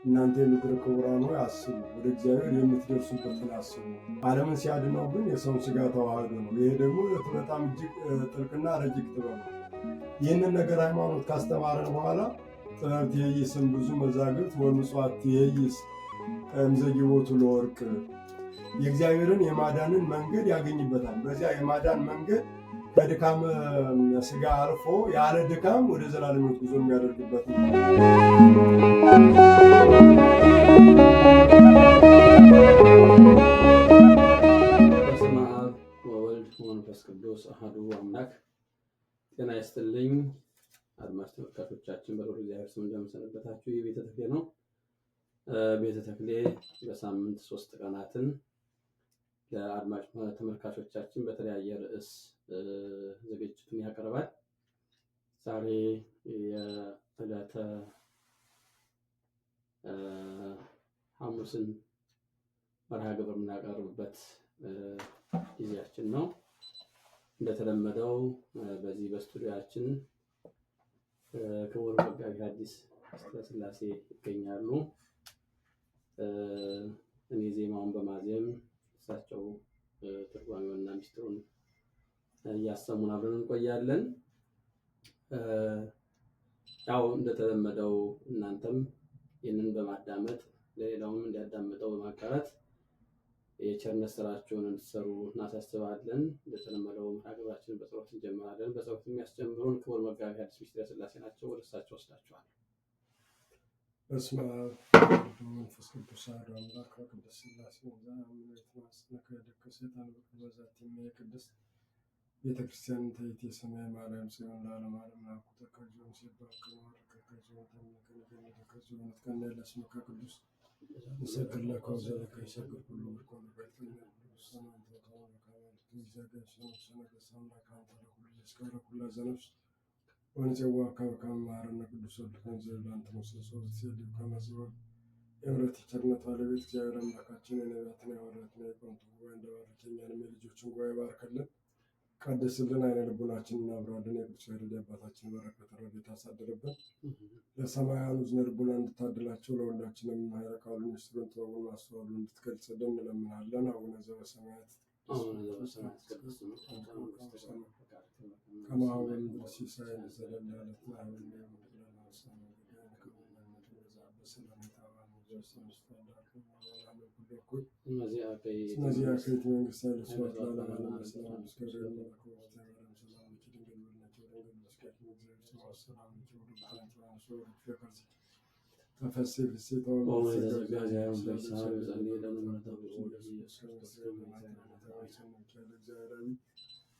እናንተ የምድር ክቡራን ሆይ አስቡ፣ ወደ እግዚአብሔር የምትደርሱበትን አስቡ። ዓለምን ሲያድነው ግን የሰውን ሥጋ ተዋህዶ ነው። ይሄ ደግሞ በጣም እጅግ ጥልቅና ረቂቅ ጥበብ ነው። ይህንን ነገር ሃይማኖት ካስተማረን በኋላ ጥበብ ትኄይስም ብዙ መዛግብት ወምጽዋት ትኄይስ እምዘጊቦቱ ለወርቅ የእግዚአብሔርን የማዳንን መንገድ ያገኝበታል። በዚያ የማዳን መንገድ ከድካም ሥጋ አልፎ ያለ ድካም ወደ ዘላለም ሕይወት ጉዞ የሚያደርግበት ነው። በስመ አብ ወወልድ ወመንፈስ ቅዱስ አሐዱ አምላክ። ጤና ይስጥልኝ አድማጭ ተመልካቾቻችን፣ በልዑል እግዚአብሔር ስም እንደምን ሰነበታችሁ? ይህ ቤተ ተክሌ ነው። ቤተ ተክሌ በሳምንት 3 ቀናትን ለአድማጭ ተመልካቾቻችን በተለያየ ርዕስ ዝግጅቱን ያቀርባል። ዛሬ የዕለተ ሐሙስን መርሃ ግብር የምናቀርብበት ጊዜያችን ነው። እንደተለመደው በዚህ በስቱዲያችን ክቡር መጋቢ ሐዲስ ሥላሴ ይገኛሉ። እኔ ዜማውን በማዜም እሳቸው ትርጓሜውንና ሚስጥሩን እያሰሙን አብረን እንቆያለን። ያው እንደተለመደው እናንተም ይህንን በማዳመጥ ለሌላውም እንዲያዳምጠው በማጋራት የቸርነት ስራችሁን እንድትሰሩ እናሳስባለን። እንደተለመደው መርሃ ግብራችንን በጸሎት እንጀምራለን። በጸሎት የሚያስጀምሩን ክቡር መጋቢ ሐዲስ ምስጢረ ሥላሴ ናቸው። ወደ እሳቸው ወስዳችኋል። በስመ አብ ወመንፈስ ቅዱስ አሐዱ አምላክ ወቅድስት ሥላሴ ወዘአምነትማስነከ ደከ ሰይጣን በዛቲ ቅድስት ቤተ ክርስቲያን ተይት የሰማይ ማርያም ሲሆን ለዓለም ዓለም ናኩተ ከዚሁም ሲባል ከማርከ ከዚሁም ተመከነ ከዚሁም ከነ ለስመከ ቅዱስ ንሰግድ ለከ ወዘለከ ይሰግድ ሁሉ ብርኮን በልተኛ ሰማን ተካውን ካማልቱ ይዘገሰነ ሰነገሰና ካንተ ለሁሉ ይስከረ ሁሉ ዘነፍስ ወንጀዋ ከማረነ ቅዱስ ወልከን ዘላንተ መሰሶ ሲል ከመዝወር የምሕረት ቸርነት ባለቤት እግዚአብሔር አምላካችን የነቢያትን የሐዋርያትን የቆንቱ ጉባኤ እንደባረከኛንም የልጆችን ጉባኤ ባርክልን፣ ቀድስልን፣ አይነ ልቡናችንን አብራልን። የቅዱስ ያሬድ አባታችን በረከት ረድኤት ያሳድርብን። ለሰማያውያን ዝነ ልቡና እንድታድላቸው ለሁላችንም ኃይለ ቃሉን ምስጢሩን ጥበቡን ማስተዋሉን እንድትገልጽልን እንለምናለን። አቡነ ዘበሰማያት ከማሁ በምድር ሲሳየነ ዘለለ ዕለትነ ሀበነ ዮም ወኅድግ ለነ እነዚያ ከይት መንግስት ኃይለ ስብሐት ለዓለሙ ሰላም ምስክር ተፈሥሒ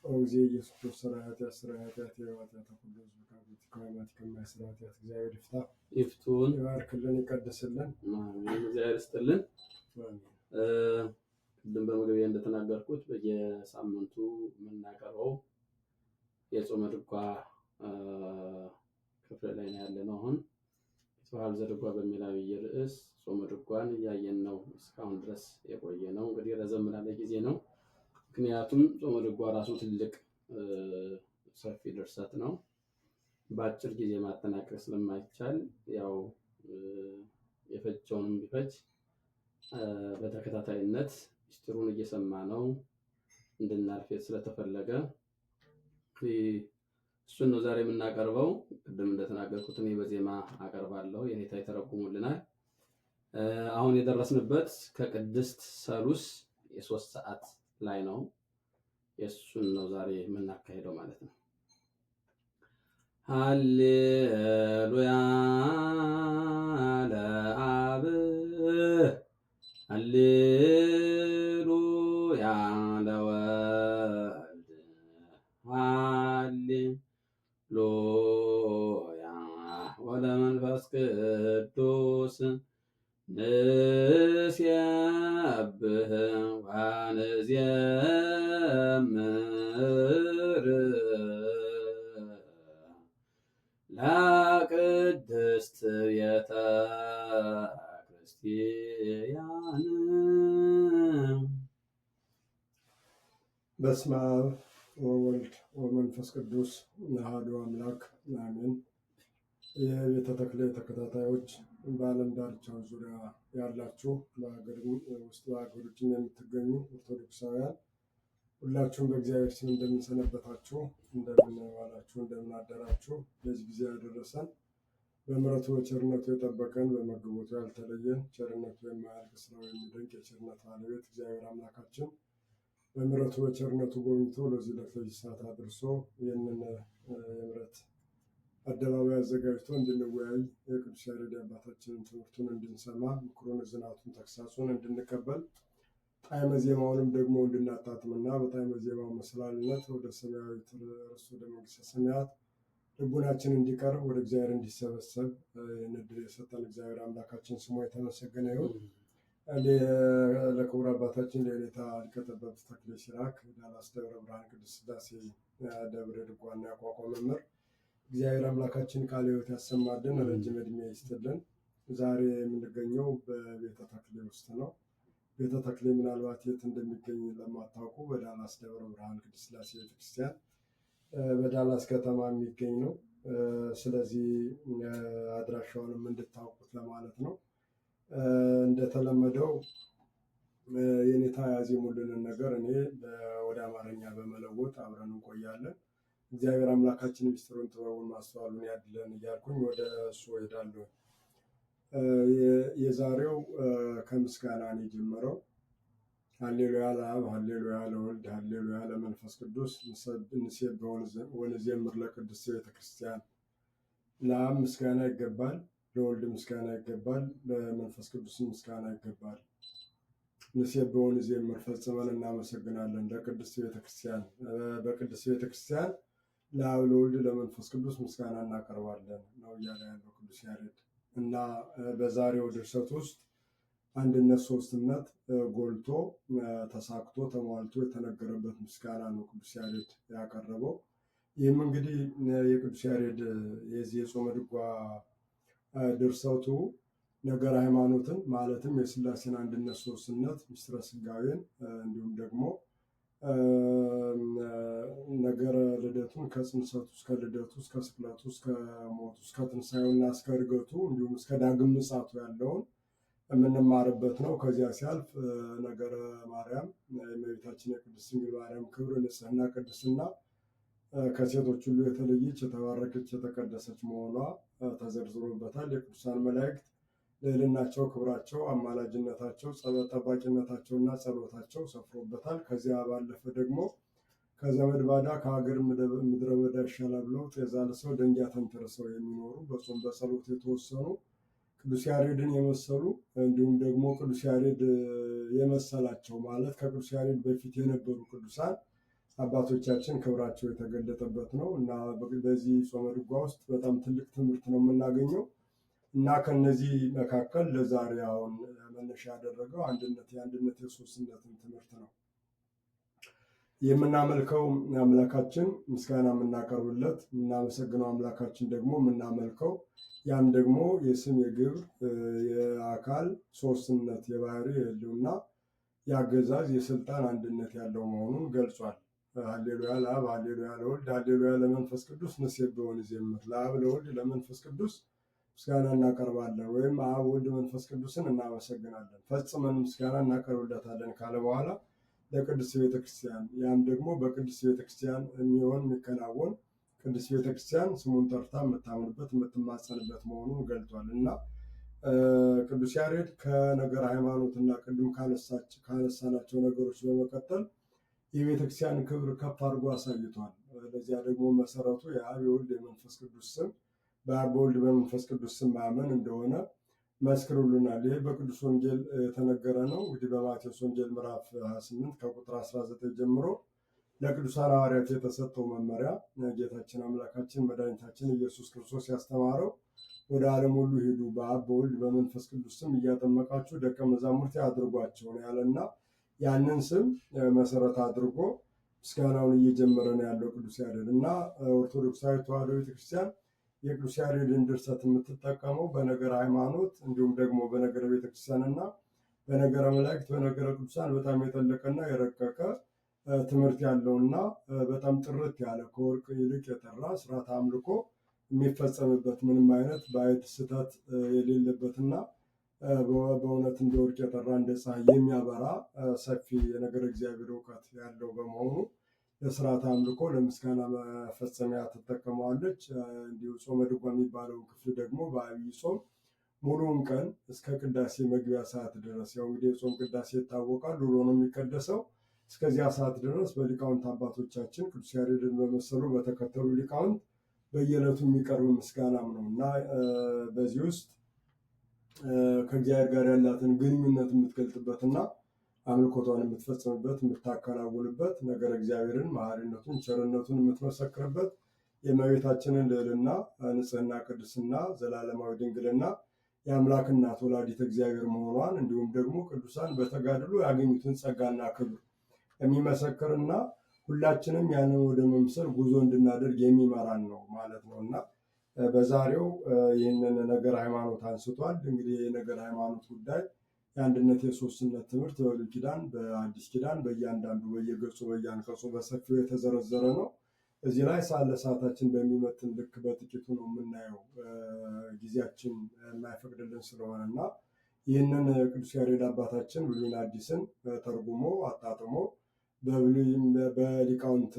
ጊዜ ኢየሱስ ክርስቶስ ሠራያት ያስራያት ያትያዋት ያተኩሉ ህዝብ ካቤት ከማት ከማይስራት ያት እግዚአብሔር ይፍቱን ይባርክልን ይቀድስልን። እግዚአብሔር ይስጥልን። ቅድም በመግቢያ እንደተናገርኩት በየሳምንቱ የምናቀርበው የጾመ ድጓ ክፍል ላይ ነው ያለነው። አሁን የተዋህዶ ዘድጓ በሚል አብይ ርዕስ ጾመ ድጓን እያየን ነው እስካሁን ድረስ የቆየ ነው። እንግዲህ ረዘም ላለ ጊዜ ነው። ምክንያቱም ጾመ ድጓ ራሱ ትልቅ ሰፊ ድርሰት ነው። በአጭር ጊዜ ማጠናቀቅ ስለማይቻል ያው የፈጀውንም ቢፈጅ በተከታታይነት ምስጢሩን እየሰማ ነው እንድናልፍ ስለተፈለገ እሱን ነው ዛሬ የምናቀርበው። ቅድም እንደተናገርኩት እኔ በዜማ አቀርባለሁ፣ የኔታ ይተረጉሙልናል። አሁን የደረስንበት ከቅድስት ሰሉስ የ3 ሰዓት ላይ ነው። የእሱን ነው ዛሬ የምናካሄደው ማለት ነው። ሃሌሉያ ለአብ ሃሌሉያ ለወልድ ሃሌሉያ ወለመንፈስ ቅዱስ ንሴብህ ወንዜምር ለቅድስት ቤተ ክርስቲያን። በስመ አብ ወወልድ ወመንፈስ ቅዱስ አሐዱ አምላክ አሜን። የቤተ ተክሌ ተከታታዮች በዓለም ዳርቻው ዙሪያ ያላችሁ በሀገር ውስጥ በሀገር ውጭም የምትገኙ ኦርቶዶክሳውያን ሁላችሁም በእግዚአብሔር ስም እንደምንሰነበታችሁ፣ እንደምንዋላችሁ፣ እንደምን አደራችሁ። ለዚህ ጊዜ ያደረሰን በምሕረቱ በቸርነቱ የጠበቀን በመግቦቱ ያልተለየን ቸርነቱ የማያልቅ ስራው የሚደንቅ የቸርነት ባለቤት እግዚአብሔር አምላካችን በምሕረቱ በቸርነቱ ጎብኝቶ ለዚህ ለዚህ ሰዓት አድርሶ ይህንን የምሕረት አደባባይ አዘጋጅቶ እንድንወያይ የቅዱስ ያሬድ አባታችንን ትምህርቱን እንድንሰማ ምክሩን፣ ዝናቱን፣ ተግሳጹን እንድንቀበል ጣዕመ ዜማውንም ደግሞ እንድናጣጥምና በጣዕመ ዜማው መሰላልነት ወደ ሰማያዊት ርስት ወደ መንግሥተ ሰማያት ልቡናችን እንዲቀርብ ወደ እግዚአብሔር እንዲሰበሰብ ይህን ዕድል የሰጠን እግዚአብሔር አምላካችን ስሙ የተመሰገነ ይሁን። ለክቡር አባታችን ለኔታ ሊቀ ጠበብት ተክሌ ሲራክ ዳላስ ደብረ ብርሃን ቅድስት ሥላሴ ደብረ ድጓና ያቋቋመ መምህር እግዚአብሔር አምላካችን ቃለ ሕይወት ያሰማልን፣ ረጅም ዕድሜ ይስጥልን። ዛሬ የምንገኘው በቤተ ተክሌ ውስጥ ነው። ቤተ ተክሌ ምናልባት የት እንደሚገኝ ለማታውቁ በዳላስ ደብረ ብርሃን ቅድስት ሥላሴ ቤተክርስቲያን በዳላስ ከተማ የሚገኝ ነው። ስለዚህ አድራሻውንም እንድታውቁት ለማለት ነው። እንደተለመደው የኔታ ያዜሙልንን ነገር እኔ ወደ አማርኛ በመለወጥ አብረን እንቆያለን። እግዚአብሔር አምላካችን ሚስጥሩን ጥበቡን ማስተዋሉን ያድለን እያልኩኝ ወደ እሱ እሄዳለሁ። የዛሬው ከምስጋና ነው የጀመረው። ሃሌሉያ ለአብ፣ ሃሌሉያ ለወልድ፣ ሃሌሉያ ለመንፈስ ቅዱስ ንሴብሖ ወንዘምር ለቅድስት ቤተክርስቲያን። ለአብ ምስጋና ይገባል፣ ለወልድ ምስጋና ይገባል፣ ለመንፈስ ቅዱስ ምስጋና ይገባል። ንሴብሖ ወንዘምር ፈጽመን እናመሰግናለን ለቅድስት ቤተክርስቲያን። በቅድስት ቤተክርስቲያን ለአብ ለወልድ ለመንፈስ ቅዱስ ምስጋና እናቀርባለን ነው እያለ ያለው ቅዱስ ያሬድ እና በዛሬው ድርሰት ውስጥ አንድነት ሶስትነት ጎልቶ ተሳክቶ ተሟልቶ የተነገረበት ምስጋና ነው ቅዱስ ያሬድ ያቀረበው። ይህም እንግዲህ የቅዱስ ያሬድ የዚህ የጾመ ድጓ ድርሰቱ ነገረ ሃይማኖትን ማለትም የሥላሴን አንድነት ሶስትነት ምስጢረ ሥጋዌን እንዲሁም ደግሞ ነገረ ልደቱን ከጽንሰቱ እስከ ልደቱ እስከ ስቅለቱ እስከ ሞቱ እስከ ትንሣኤውና እስከ ዕርገቱ እንዲሁም እስከ ዳግም ምጽአቱ ያለውን የምንማርበት ነው። ከዚያ ሲያልፍ ነገረ ማርያም የእመቤታችን የቅድስት ድንግል ማርያም ክብር፣ ንጽሕና፣ ቅድስና ከሴቶች ሁሉ የተለየች የተባረከች የተቀደሰች መሆኗ ተዘርዝሮበታል። የቅዱሳን መላእክት ልዕልናቸው፣ ክብራቸው፣ አማላጅነታቸው፣ ጠባቂነታቸውና ጸሎታቸው ሰፍሮበታል። ከዚያ ባለፈ ደግሞ ከዘመድ ባዳ ከሀገር ምድረ በዳ ይሻላል ብለው ጤዛ ልሰው ደንጊያ ተንተርሰው የሚኖሩ በጾም በጸሎት የተወሰኑ ቅዱስ ያሬድን የመሰሉ እንዲሁም ደግሞ ቅዱስ ያሬድ የመሰላቸው ማለት ከቅዱስ ያሬድ በፊት የነበሩ ቅዱሳን አባቶቻችን ክብራቸው የተገለጠበት ነው እና በዚህ ጾመ ድጓ ውስጥ በጣም ትልቅ ትምህርት ነው የምናገኘው እና ከነዚህ መካከል ለዛሬ አሁን መነሻ ያደረገው የአንድነት የሶስትነትን ትምህርት ነው። የምናመልከው አምላካችን ምስጋና የምናቀርብለት የምናመሰግነው አምላካችን ደግሞ የምናመልከው ያም ደግሞ የስም የግብር የአካል ሶስትነት የባህሪ የህልውና የአገዛዝ የስልጣን አንድነት ያለው መሆኑን ገልጿል። ሃሌሉያ ለአብ፣ ሃሌሉያ ለወልድ፣ ሃሌሉያ ለመንፈስ ቅዱስ ንሴብሖ ወንዘምር። ለአብ ለወልድ ለመንፈስ ቅዱስ ምስጋና እናቀርባለን ወይም አብ ወልድ መንፈስ ቅዱስን እናመሰግናለን፣ ፈጽመን ምስጋና እናቀርብለታለን ካለ በኋላ ለቅድስት ቤተክርስቲያን ያም ደግሞ በቅድስት ቤተክርስቲያን የሚከናወን ቅድስት ቤተክርስቲያን ስሙን ጠርታ የምታምንበት የምትማጸንበት መሆኑን ገልጧል እና ቅዱስ ያሬድ ከነገረ ሃይማኖትና ቅድም ካነሳናቸው ነገሮች በመቀጠል የቤተክርስቲያን ክብር ከፍ አድርጎ አሳይቷል። ለዚያ ደግሞ መሰረቱ የአብ የወልድ የመንፈስ ቅዱስ ስም በአብ በወልድ በመንፈስ ቅዱስ ስም ማመን እንደሆነ መስክሩልናል። ይህ በቅዱስ ወንጌል የተነገረ ነው። እንግዲህ በማቴዎስ ወንጌል ምዕራፍ 28 ከቁጥር 19 ጀምሮ ለቅዱሳን ሐዋርያት የተሰጠው መመሪያ ጌታችን አምላካችን መድኃኒታችን ኢየሱስ ክርስቶስ ያስተማረው ወደ ዓለም ሁሉ ሂዱ፣ በአብ በወልድ በመንፈስ ቅዱስ ስም እያጠመቃችሁ ደቀ መዛሙርቴ አድርጓቸው ነው ያለና ያንን ስም መሰረት አድርጎ ምስጋናውን እየጀመረ ነው ያለው ቅዱስ ያሬድ እና ኦርቶዶክሳዊ ተዋሕዶ ቤተክርስቲያን የቅዱስ ያሬድን ድርሰት የምትጠቀመው በነገረ ሃይማኖት እንዲሁም ደግሞ በነገረ ቤተክርስቲያንና በነገረ መላእክት በነገረ ቅዱሳን በጣም የጠለቀና የረቀቀ ትምህርት ያለውና በጣም ጥርት ያለ ከወርቅ ይልቅ የጠራ ስርዓተ አምልኮ የሚፈጸምበት ምንም አይነት ባዕድ ስህተት የሌለበትና በእውነት እንደ ወርቅ የጠራ እንደ ፀሐይ የሚያበራ ሰፊ የነገረ እግዚአብሔር እውቀት ያለው በመሆኑ ለስርዓተ አምልኮ ለምስጋና መፈጸሚያ ትጠቀመዋለች። እንዲሁ ጾመ ድጓ የሚባለው ክፍል ደግሞ በዐቢይ ጾም ሙሉውን ቀን እስከ ቅዳሴ መግቢያ ሰዓት ድረስ ያው እንግዲህ የጾም ቅዳሴ ይታወቃል፣ ውሎ ነው የሚቀደሰው። እስከዚያ ሰዓት ድረስ በሊቃውንት አባቶቻችን ቅዱስ ያሬድን በመሰሉ በተከተሉ ሊቃውንት በየዕለቱ የሚቀርብ ምስጋናም ነው እና በዚህ ውስጥ ከእግዚአብሔር ጋር ያላትን ግንኙነት የምትገልጥበትና አምልኮቷን የምትፈጽምበት የምታከናውንበት ነገረ እግዚአብሔርን መሐሪነቱን ቸርነቱን የምትመሰክርበት የእመቤታችንን ልዕልና ንጽሕና ቅድስና ዘላለማዊ ድንግልና የአምላክ እናት ወላዲተ እግዚአብሔር መሆኗን እንዲሁም ደግሞ ቅዱሳን በተጋድሎ ያገኙትን ጸጋና ክብር የሚመሰክርና ሁላችንም ያንን ወደ መምሰል ጉዞ እንድናደርግ የሚመራን ነው ማለት ነው እና በዛሬው ይህንን ነገረ ሃይማኖት አንስቷል። እንግዲህ የነገረ ሃይማኖት ጉዳይ የአንድነት የሶስትነት ትምህርት በብሉይ ኪዳን በአዲስ ኪዳን በእያንዳንዱ በየገጹ በየአንቀጹ በሰፊው የተዘረዘረ ነው። እዚህ ላይ ሰዓታችን በሚመጥን ልክ በጥቂቱ ነው የምናየው ጊዜያችን የማይፈቅድልን ስለሆነ እና ይህንን ቅዱስ ያሬድ አባታችን ብሉይን አዲስን ተርጉሞ አጣጥሞ በሊቃውንት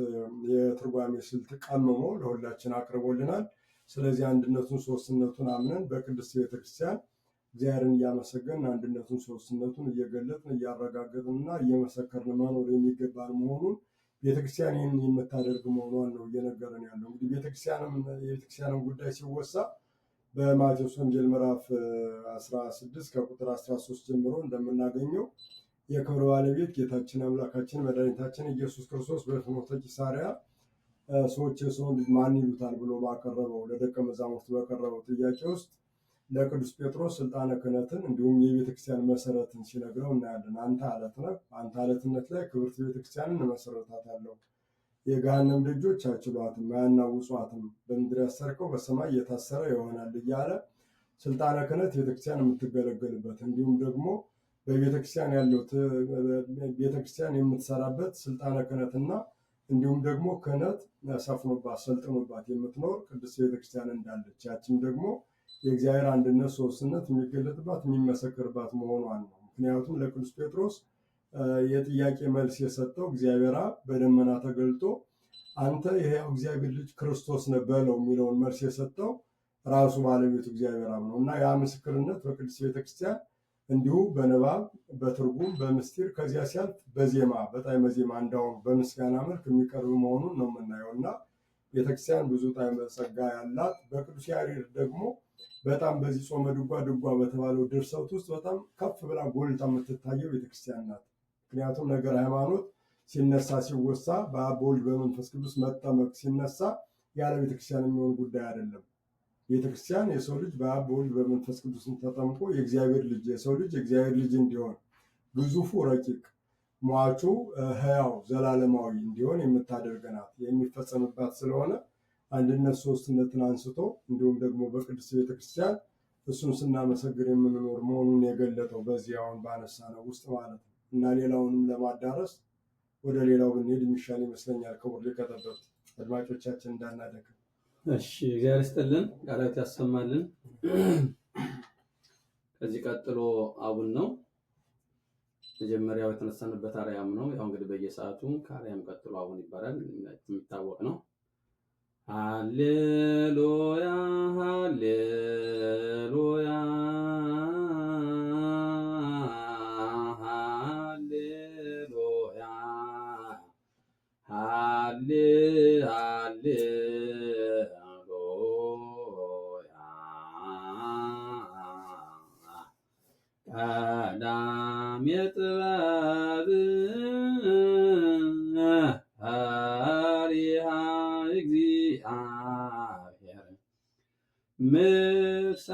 የትርጓሜ ስልት ቀምሞ ለሁላችን አቅርቦልናል። ስለዚህ አንድነቱን ሶስትነቱን አምነን በቅድስት ቤተክርስቲያን እግዚአብሔርን እያመሰገንን አንድነቱን ሶስትነቱን እየገለጥን እያረጋገጥንና እየመሰከርን መኖር የሚገባን መሆኑን ቤተክርስቲያን ይህን የምታደርግ መሆኗን ነው እየነገረን ያለው። እንግዲህ የቤተክርስቲያንን ጉዳይ ሲወሳ በማቴዎስ ወንጌል ምዕራፍ 16 ከቁጥር 13 ጀምሮ እንደምናገኘው የክብር ባለቤት ጌታችን አምላካችን መድኃኒታችን ኢየሱስ ክርስቶስ በፍኖተ ቂሳርያ ሰዎች የሰውን ልጅ ማን ይሉታል ብሎ ባቀረበው ለደቀ መዛሙርት በቀረበው ጥያቄ ውስጥ ለቅዱስ ጴጥሮስ ስልጣነ ክህነትን እንዲሁም የቤተክርስቲያን መሰረትን ሲነግረው እናያለን። አንተ አለት ነህ፣ አንተ አለትነት ላይ ክብርት ቤተክርስቲያንን እመሰርታታለሁ፣ የገሃነም ደጆች አይችሏትም አያናውጿትም፣ በምድር ያሰርከው በሰማይ የታሰረ ይሆናል እያለ ስልጣነ ክህነት ቤተክርስቲያን የምትገለገልበት እንዲሁም ደግሞ በቤተክርስቲያን ያለው ቤተክርስቲያን የምትሰራበት ስልጣነ ክህነትና እንዲሁም ደግሞ ክህነት ሰፍኖባት ሰልጥኖባት የምትኖር ቅድስት ቤተክርስቲያን እንዳለች ያችም ደግሞ የእግዚአብሔር አንድነት ሶስትነት የሚገለጥባት የሚመሰክርባት መሆኗን ነው። ምክንያቱም ለቅዱስ ጴጥሮስ የጥያቄ መልስ የሰጠው እግዚአብሔር አብ በደመና ተገልጦ አንተ የሕያው እግዚአብሔር ልጅ ክርስቶስ ነህ በለው የሚለውን መልስ የሰጠው ራሱ ባለቤቱ እግዚአብሔር አብ ነው እና ያ ምስክርነት በቅድስት ቤተክርስቲያን እንዲሁ በንባብ በትርጉም በምስጢር ከዚያ ሲያልፍ በዜማ በጣዕመ ዜማ እንዳውም በምስጋና መልክ የሚቀርብ መሆኑን ነው የምናየው እና ቤተክርስቲያን ብዙ ጣዕመ ጸጋ ያላት በቅዱስ ያሬድ ደግሞ በጣም በዚህ ጾመ ድጓ በተባለው ድርሰት ውስጥ በጣም ከፍ ብላ ጎልታ የምትታየው ቤተክርስቲያን ናት። ምክንያቱም ነገረ ሃይማኖት ሲነሳ ሲወሳ በአብ በወልድ በመንፈስ ቅዱስ መጠመቅ ሲነሳ ያለ ቤተክርስቲያን የሚሆን ጉዳይ አይደለም። ቤተክርስቲያን የሰው ልጅ በአብ በወልድ በመንፈስ ቅዱስ ተጠምቆ የእግዚአብሔር ልጅ የሰው ልጅ የእግዚአብሔር ልጅ እንዲሆን ግዙፉ ረቂቅ ሟቹ ሕያው ዘላለማዊ እንዲሆን የምታደርግ ናት። የሚፈጸምባት ስለሆነ አንድነት ሶስትነትን አንስቶ እንዲሁም ደግሞ በቅድስት ቤተክርስቲያን እሱን ስናመሰግን የምንኖር መሆኑን የገለጠው በዚህ አሁን ባነሳነው ውስጥ ማለት ነው እና ሌላውንም ለማዳረስ ወደ ሌላው ብንሄድ የሚሻል ይመስለኛል። ክቡር ሊቀ ጠበብት አድማጮቻችን እንዳናደክም። እሺ፣ እግዚአብሔር ይስጥልን፣ ቃላት ያሰማልን። ከዚህ ቀጥሎ አቡን ነው። መጀመሪያው የተነሳንበት አርያም ነው። ያው እንግዲህ በየሰዓቱ ከአርያም ቀጥሎ አቡን ይባላል፣ የሚታወቅ ነው። ሃሌሉያ ሃሌሉያ ሃሌሉያ ሃሌ ሃሌሉያ ቀዳሜ ጥበብ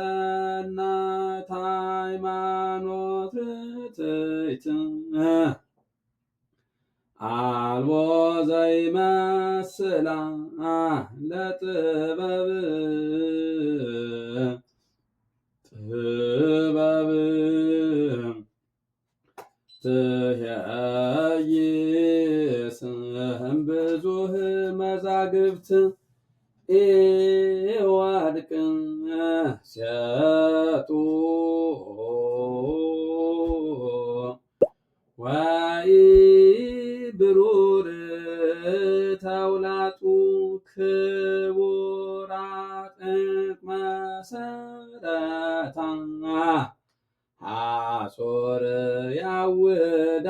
ምሰናት ሃይማኖት ርትዕት አልቦ ዘይመስላ ለጥበብ ጥበብ ትሄይስ እምብዙሕ መዛግብት ኢወድቅ ሴቱ ወኢብሩር ተውላጡ ክቡራት መሰረታ ሐጾር ያውዳ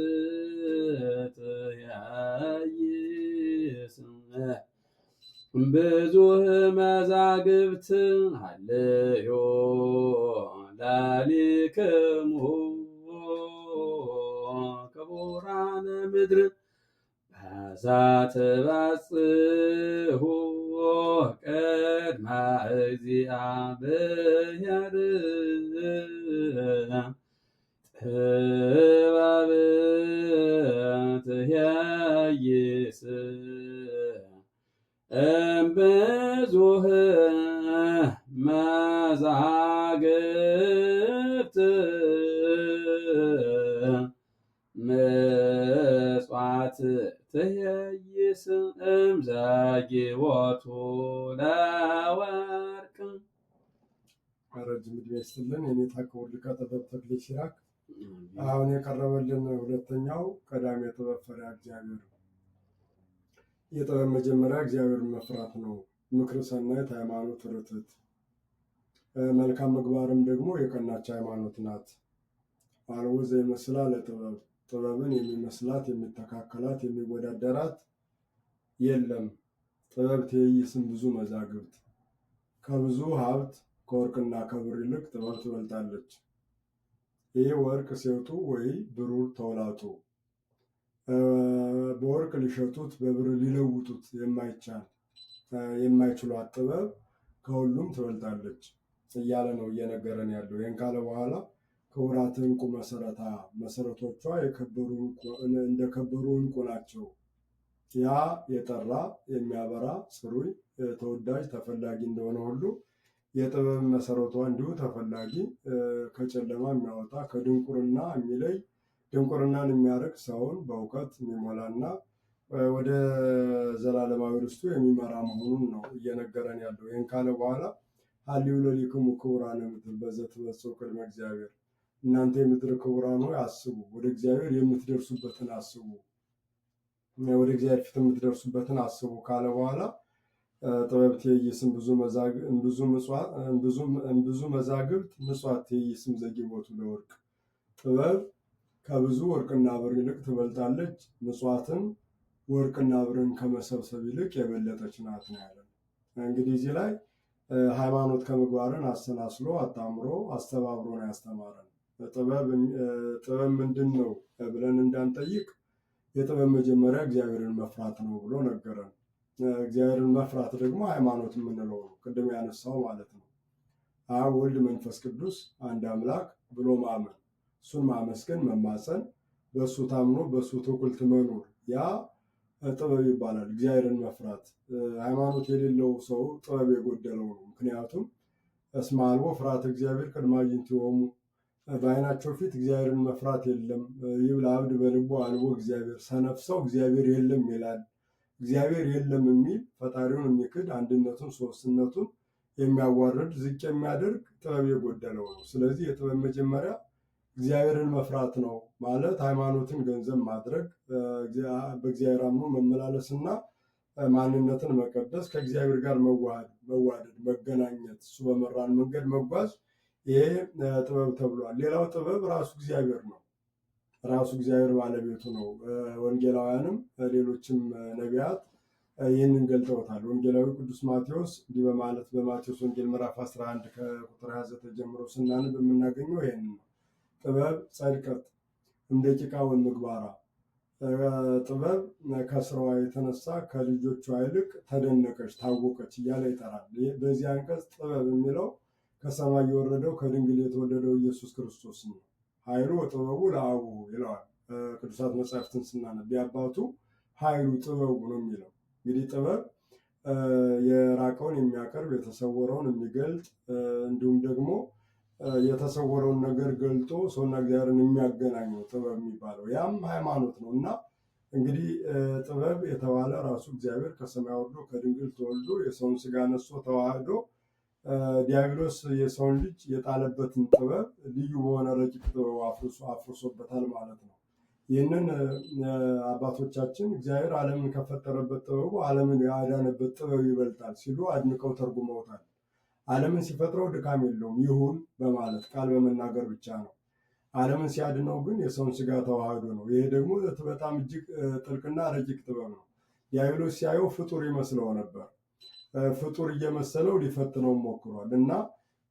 ጥበብት ያይስ ብዙህ መዛግብት ሃልዮ ላሊክሙ ክቡራነ ምድር በዛትባጽሑ ቅድመ እግዚአብሔር ጥበብት ያይስ እምብዙህ መዛግብት ምጽዋት ትሄይስ እምዘጊቦቱ ለወርቅ። ረጅም ዕድሜ ይስጥልን። የኔታ ክቡር ሊቀ ጥበብ ተክሌ ሲራክ አሁን የቀረበልን ሁለተኛው ቀዳሜ ጥበብ ፈሪሃ እግዚአብሔር። የጥበብ መጀመሪያ እግዚአብሔርን መፍራት ነው። ምክር ሰናይት ሃይማኖት ርትዕት፣ መልካም ምግባርም ደግሞ የቀናች ሃይማኖት ናት። አልቦ ዘይመስላ ለጥበብ፣ ጥበብን የሚመስላት የሚተካከላት የሚወዳደራት የለም። ጥበብ ትየይስም ብዙ መዛግብት፣ ከብዙ ሀብት ከወርቅና ከብር ይልቅ ጥበብ ትበልጣለች። ይህ ወርቅ ሴቱ ወይ ብሩር ተውላጡ፣ በወርቅ ሊሸጡት በብር ሊለውጡት የማይችሏት ጥበብ ከሁሉም ትበልጣለች እያለ ነው እየነገረን ያለው። ይህን ካለ በኋላ ክቡራት ዕንቁ መሰረታ፣ መሰረቶቿ እንደከበሩ ዕንቁ ናቸው። ያ የጠራ የሚያበራ ጽሩይ ተወዳጅ ተፈላጊ እንደሆነ ሁሉ የጥበብ መሰረቷ እንዲሁ ተፈላጊ፣ ከጨለማ የሚያወጣ ከድንቁርና የሚለይ ድንቁርናን የሚያርቅ ሰውን በእውቀት የሚሞላና ወደ ዘላለማዊ ርስቱ የሚመራ መሆኑን ነው እየነገረን ያለው። ይህን ካለ በኋላ ሀልዩ ለሊክሙ ክቡራነ ምድር በዘትበጽሑ ቅድመ እግዚአብሔር፣ እናንተ የምድር ክቡራን ሆይ አስቡ፣ ወደ እግዚአብሔር የምትደርሱበትን አስቡ፣ ወደ እግዚአብሔር ፊት የምትደርሱበትን አስቡ ካለ በኋላ ጥበብ ትየይስም ብዙ መዛግብት ምጽዋት ትየይስም ዘጊቦቱ ለወርቅ፣ ጥበብ ከብዙ ወርቅና ብር ይልቅ ትበልጣለች፣ ምጽዋትም ወርቅና ብርን ከመሰብሰብ ይልቅ የበለጠች ናት ነው ያለን። እንግዲህ እዚህ ላይ ሃይማኖት ከምግባርን አሰናስሎ አጣምሮ አስተባብሮ ነው ያስተማረን። ጥበብ ምንድን ነው ብለን እንዳንጠይቅ የጥበብ መጀመሪያ እግዚአብሔርን መፍራት ነው ብሎ ነገረን። እግዚአብሔርን መፍራት ደግሞ ሃይማኖት የምንለው ነው፣ ቅድም ያነሳው ማለት ነው። አብ ወልድ መንፈስ ቅዱስ አንድ አምላክ ብሎ ማመን፣ እሱን ማመስገን መማፀን፣ በእሱ ታምኖ በእሱ ትኩልት መኖር፣ ያ ጥበብ ይባላል። እግዚአብሔርን መፍራት ሃይማኖት የሌለው ሰው ጥበብ የጎደለው ነው። ምክንያቱም እስመ አልቦ ፍርሃተ እግዚአብሔር ቅድመ አዕይንቲሆሙ፣ በዓይናቸው ፊት እግዚአብሔርን መፍራት የለም። ይብል አብድ በልቡ አልቦ እግዚአብሔር፣ ሰነፍ ሰው እግዚአብሔር የለም ይላል። እግዚአብሔር የለም የሚል ፈጣሪውን የሚክድ አንድነቱን ሶስትነቱን የሚያዋርድ ዝቅ የሚያደርግ ጥበብ የጎደለው ነው። ስለዚህ የጥበብ መጀመሪያ እግዚአብሔርን መፍራት ነው ማለት ሃይማኖትን ገንዘብ ማድረግ፣ በእግዚአብሔር አምኖ መመላለስና ማንነትን መቀደስ፣ ከእግዚአብሔር ጋር መዋደድ፣ መገናኘት፣ እሱ በመራን መንገድ መጓዝ፣ ይሄ ጥበብ ተብሏል። ሌላው ጥበብ ራሱ እግዚአብሔር ነው። ራሱ እግዚአብሔር ባለቤቱ ነው። ወንጌላውያንም ሌሎችም ነቢያት ይህንን ገልጠውታል። ወንጌላዊ ቅዱስ ማቴዎስ እንዲህ በማለት በማቴዎስ ወንጌል ምዕራፍ 11 ከቁጥር 29 ጀምሮ ስናነብ የምናገኘው ይህንን ነው። ጥበብ ጸድቀት እምደቂቃ ወምግባራ፣ ጥበብ ከስራዋ የተነሳ ከልጆቿ ይልቅ ተደነቀች ታወቀች እያለ ይጠራል። በዚህ አንቀጽ ጥበብ የሚለው ከሰማይ የወረደው ከድንግል የተወለደው ኢየሱስ ክርስቶስ ነው። ኃይሉ ወጥበቡ ለአቡሁ ይለዋል። ቅዱሳት መጻሕፍትን ስናነብ የአባቱ ኃይሉ ጥበቡ ነው የሚለው። እንግዲህ ጥበብ የራቀውን የሚያቀርብ የተሰወረውን የሚገልጥ እንዲሁም ደግሞ የተሰወረውን ነገር ገልጦ ሰውና እግዚአብሔርን የሚያገናኘው ጥበብ የሚባለው ያም ሃይማኖት ነው እና እንግዲህ ጥበብ የተባለ ራሱ እግዚአብሔር ከሰማይ ወርዶ ከድንግል ተወልዶ የሰውን ስጋ ነስቶ ተዋህዶ ዲያብሎስ የሰውን ልጅ የጣለበትን ጥበብ ልዩ በሆነ ረቂቅ ጥበብ አፍርሶበታል ማለት ነው። ይህንን አባቶቻችን እግዚአብሔር ዓለምን ከፈጠረበት ጥበቡ ዓለምን ያዳነበት ጥበብ ይበልጣል ሲሉ አድንቀው ተርጉመውታል። ዓለምን ሲፈጥረው ድካም የለውም ይሁን በማለት ቃል በመናገር ብቻ ነው። ዓለምን ሲያድነው ግን የሰውን ስጋ ተዋህዶ ነው። ይሄ ደግሞ በጣም እጅግ ጥልቅና ረቂቅ ጥበብ ነው። ዲያብሎስ ሲያየው ፍጡር ይመስለው ነበር። ፍጡር እየመሰለው ሊፈትነው ሞክሯል እና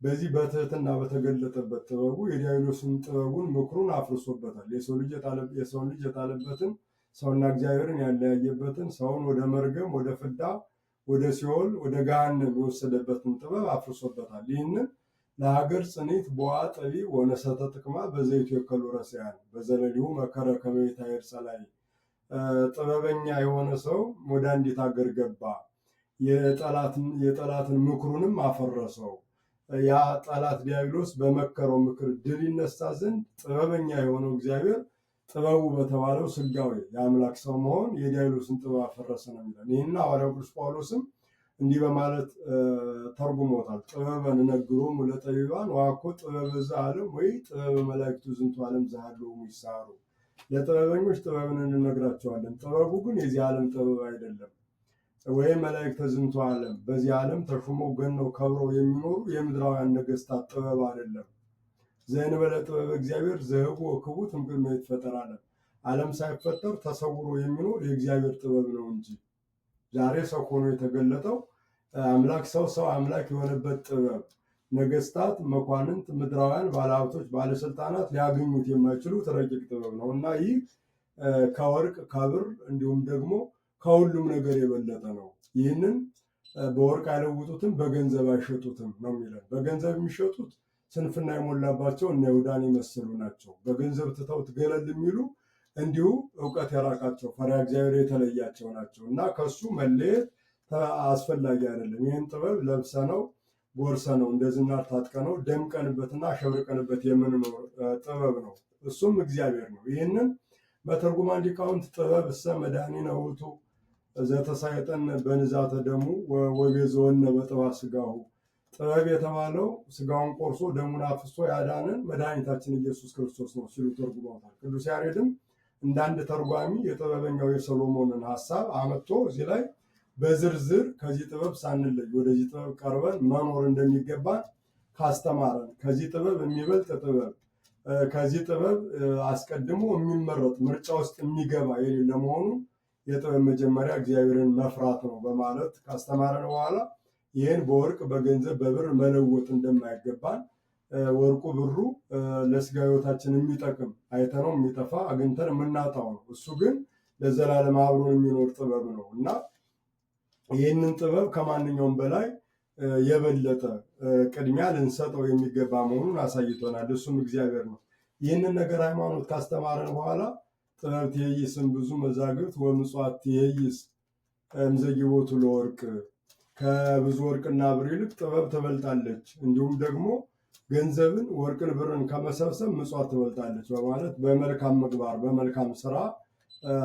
በዚህ በትህትና በተገለጠበት ጥበቡ የዲያብሎስን ጥበቡን ምክሩን አፍርሶበታል። የሰውን ልጅ የጣለበትን ሰውና እግዚአብሔርን ያለያየበትን ሰውን ወደ መርገም፣ ወደ ፍዳ፣ ወደ ሲኦል፣ ወደ ገሃነም የወሰደበትን ጥበብ አፍርሶበታል። ይህንን ለሀገር ጽኒት ቦአ ጠቢ ወነሰተ ጥቅማ በዘይቱ የከሉ ረስያን በዘለሊሁ መከረ ከመ ይታየር ጸላይ። ጥበበኛ የሆነ ሰው ወደ አንዲት ሀገር ገባ፣ የጠላትን ምክሩንም አፈረሰው። ያ ጠላት ዲያብሎስ በመከረው ምክር ድል ይነሳ ዘንድ ጥበበኛ የሆነው እግዚአብሔር ጥበቡ በተባለው ስጋዌ የአምላክ ሰው መሆን የዲያብሎስን ጥበብ አፈረሰ ነው የሚለን። ይህን ሐዋርያው ቅዱስ ጳውሎስም እንዲህ በማለት ተርጉሞታል። ጥበበን እነግሮሙ ለጠቢባን ወአኮ ጥበበ ዘዓለም ወይ ጥበበ መላእክቱ ዝንቱ ዓለም ዘሃለወሙ ይሳሩ። ለጥበበኞች ጥበብን እንነግራቸዋለን፣ ጥበቡ ግን የዚህ ዓለም ጥበብ አይደለም። ወይም መላእክተ ዝንቱ ዓለም በዚህ ዓለም ተሹመው ገነው ከብረው የሚኖሩ የምድራውያን ነገስታት ጥበብ አይደለም። ዘእንበለ ጥበብ እግዚአብሔር ዘህቡ ወክቡት እምቅድመ ይትፈጠር ዓለም ሳይፈጠር ተሰውሮ የሚኖር የእግዚአብሔር ጥበብ ነው እንጂ ዛሬ ሰው ሆኖ የተገለጠው አምላክ ሰው አምላክ የሆነበት ጥበብ ነገስታት፣ መኳንንት፣ ምድራውያን ባለሀብቶች፣ ባለስልጣናት ሊያገኙት የማይችሉት ረቂቅ ጥበብ ነው እና ይህ ከወርቅ ከብር እንዲሁም ደግሞ ከሁሉም ነገር የበለጠ ነው። ይህንን በወርቅ አይለውጡትም፣ በገንዘብ አይሸጡትም ነው የሚለን። በገንዘብ የሚሸጡት ስንፍና የሞላባቸው እነ ይሁዳን የመሰሉ ናቸው። በገንዘብ ትተውት ገለል የሚሉ እንዲሁ እውቀት የራቃቸው ፈሪሃ እግዚአብሔር የተለያቸው ናቸው እና ከሱ መለየት አስፈላጊ አይደለም። ይህን ጥበብ ለብሰነው ጎርሰነው እንደ ዝናር ታጥቀነው ደምቀንበትና አሸብርቀንበት የምንኖር ጥበብ ነው። እሱም እግዚአብሔር ነው። ይህንን በትርጉማን ሊቃውንት ጥበብ እሰ መድኃኒነ ውእቱ ዘተሳየጠን በንዛተ ደሙ ወቤዘወነ በጥባ ስጋሁ። ጥበብ የተባለው ስጋውን ቆርሶ ደሙን አፍሶ ያዳነን መድኃኒታችን ኢየሱስ ክርስቶስ ነው ሲሉ ተርጉመውታል። ቅዱስ ያሬድም እንደ አንድ ተርጓሚ የጥበበኛው የሰሎሞንን ሀሳብ አመጥቶ እዚህ ላይ በዝርዝር ከዚህ ጥበብ ሳንለይ ወደዚህ ጥበብ ቀርበን መኖር እንደሚገባን ካስተማረን ከዚህ ጥበብ የሚበልጥ ጥበብ ከዚህ ጥበብ አስቀድሞ የሚመረጥ ምርጫ ውስጥ የሚገባ የሌለ መሆኑን የጥበብ መጀመሪያ እግዚአብሔርን መፍራት ነው በማለት ካስተማረን በኋላ ይህን በወርቅ በገንዘብ በብር መለወጥ እንደማይገባን ወርቁ ብሩ ለስጋ ሕይወታችን የሚጠቅም አይተነው የሚጠፋ አግኝተን የምናጣው ነው። እሱ ግን ለዘላለም አብሮን የሚኖር ጥበብ ነው እና ይህንን ጥበብ ከማንኛውም በላይ የበለጠ ቅድሚያ ልንሰጠው የሚገባ መሆኑን አሳይቶናል። እሱም እግዚአብሔር ነው። ይህንን ነገር ሃይማኖት ካስተማረን በኋላ ጥበብ ትሄይስም ብዙ መዛግብት ወምጽዋት ትሄይስ እምዘይቦቱ ለወርቅ፣ ከብዙ ወርቅና ብር ይልቅ ጥበብ ትበልጣለች፣ እንዲሁም ደግሞ ገንዘብን ወርቅን ብርን ከመሰብሰብ ምጽዋት ትበልጣለች በማለት በመልካም ምግባር በመልካም ስራ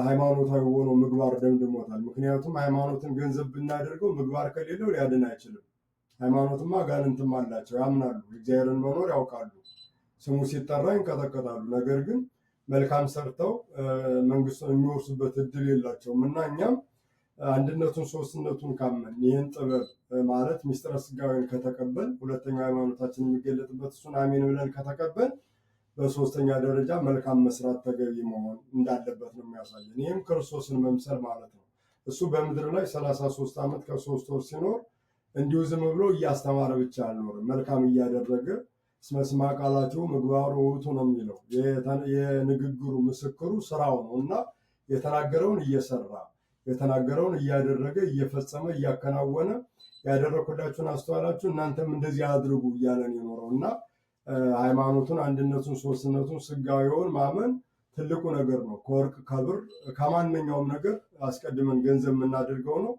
ሃይማኖታዊ ሆኖ ምግባር ደምድሞታል። ምክንያቱም ሃይማኖትን ገንዘብ ብናደርገው ምግባር ከሌለው ሊያድን አይችልም። ሃይማኖትማ አጋንንትም አላቸው፣ ያምናሉ፣ እግዚአብሔርን መኖር ያውቃሉ፣ ስሙ ሲጠራ ይንቀጠቀጣሉ። ነገር ግን መልካም ሰርተው መንግስቱን የሚወርሱበት እድል የላቸውም እና እኛም አንድነቱን ሶስትነቱን ካመን ይህን ጥበብ ማለት ሚስጥረ ስጋዌን ከተቀበል ሁለተኛው ሃይማኖታችን የሚገለጥበት እሱን አሜን ብለን ከተቀበል በሶስተኛ ደረጃ መልካም መስራት ተገቢ መሆን እንዳለበት ነው የሚያሳየን። ይህም ክርስቶስን መምሰል ማለት ነው። እሱ በምድር ላይ 33 ዓመት ከ3 ወር ሲኖር እንዲሁ ዝም ብሎ እያስተማረ ብቻ አልኖርም፣ መልካም እያደረገ እስመ ስማ ቃላቲሁ ምግባሩ ውእቱ ነው የሚለው። የንግግሩ ምስክሩ ስራው ነው እና የተናገረውን እየሰራ የተናገረውን እያደረገ እየፈጸመ እያከናወነ ያደረኩላችሁን አስተዋላችሁ እናንተም እንደዚህ አድርጉ እያለን የኖረው እና ሃይማኖቱን አንድነቱን ሶስትነቱን ስጋዊውን ማመን ትልቁ ነገር ነው። ከወርቅ ከብር ከማንኛውም ነገር አስቀድመን ገንዘብ የምናደርገው ነው።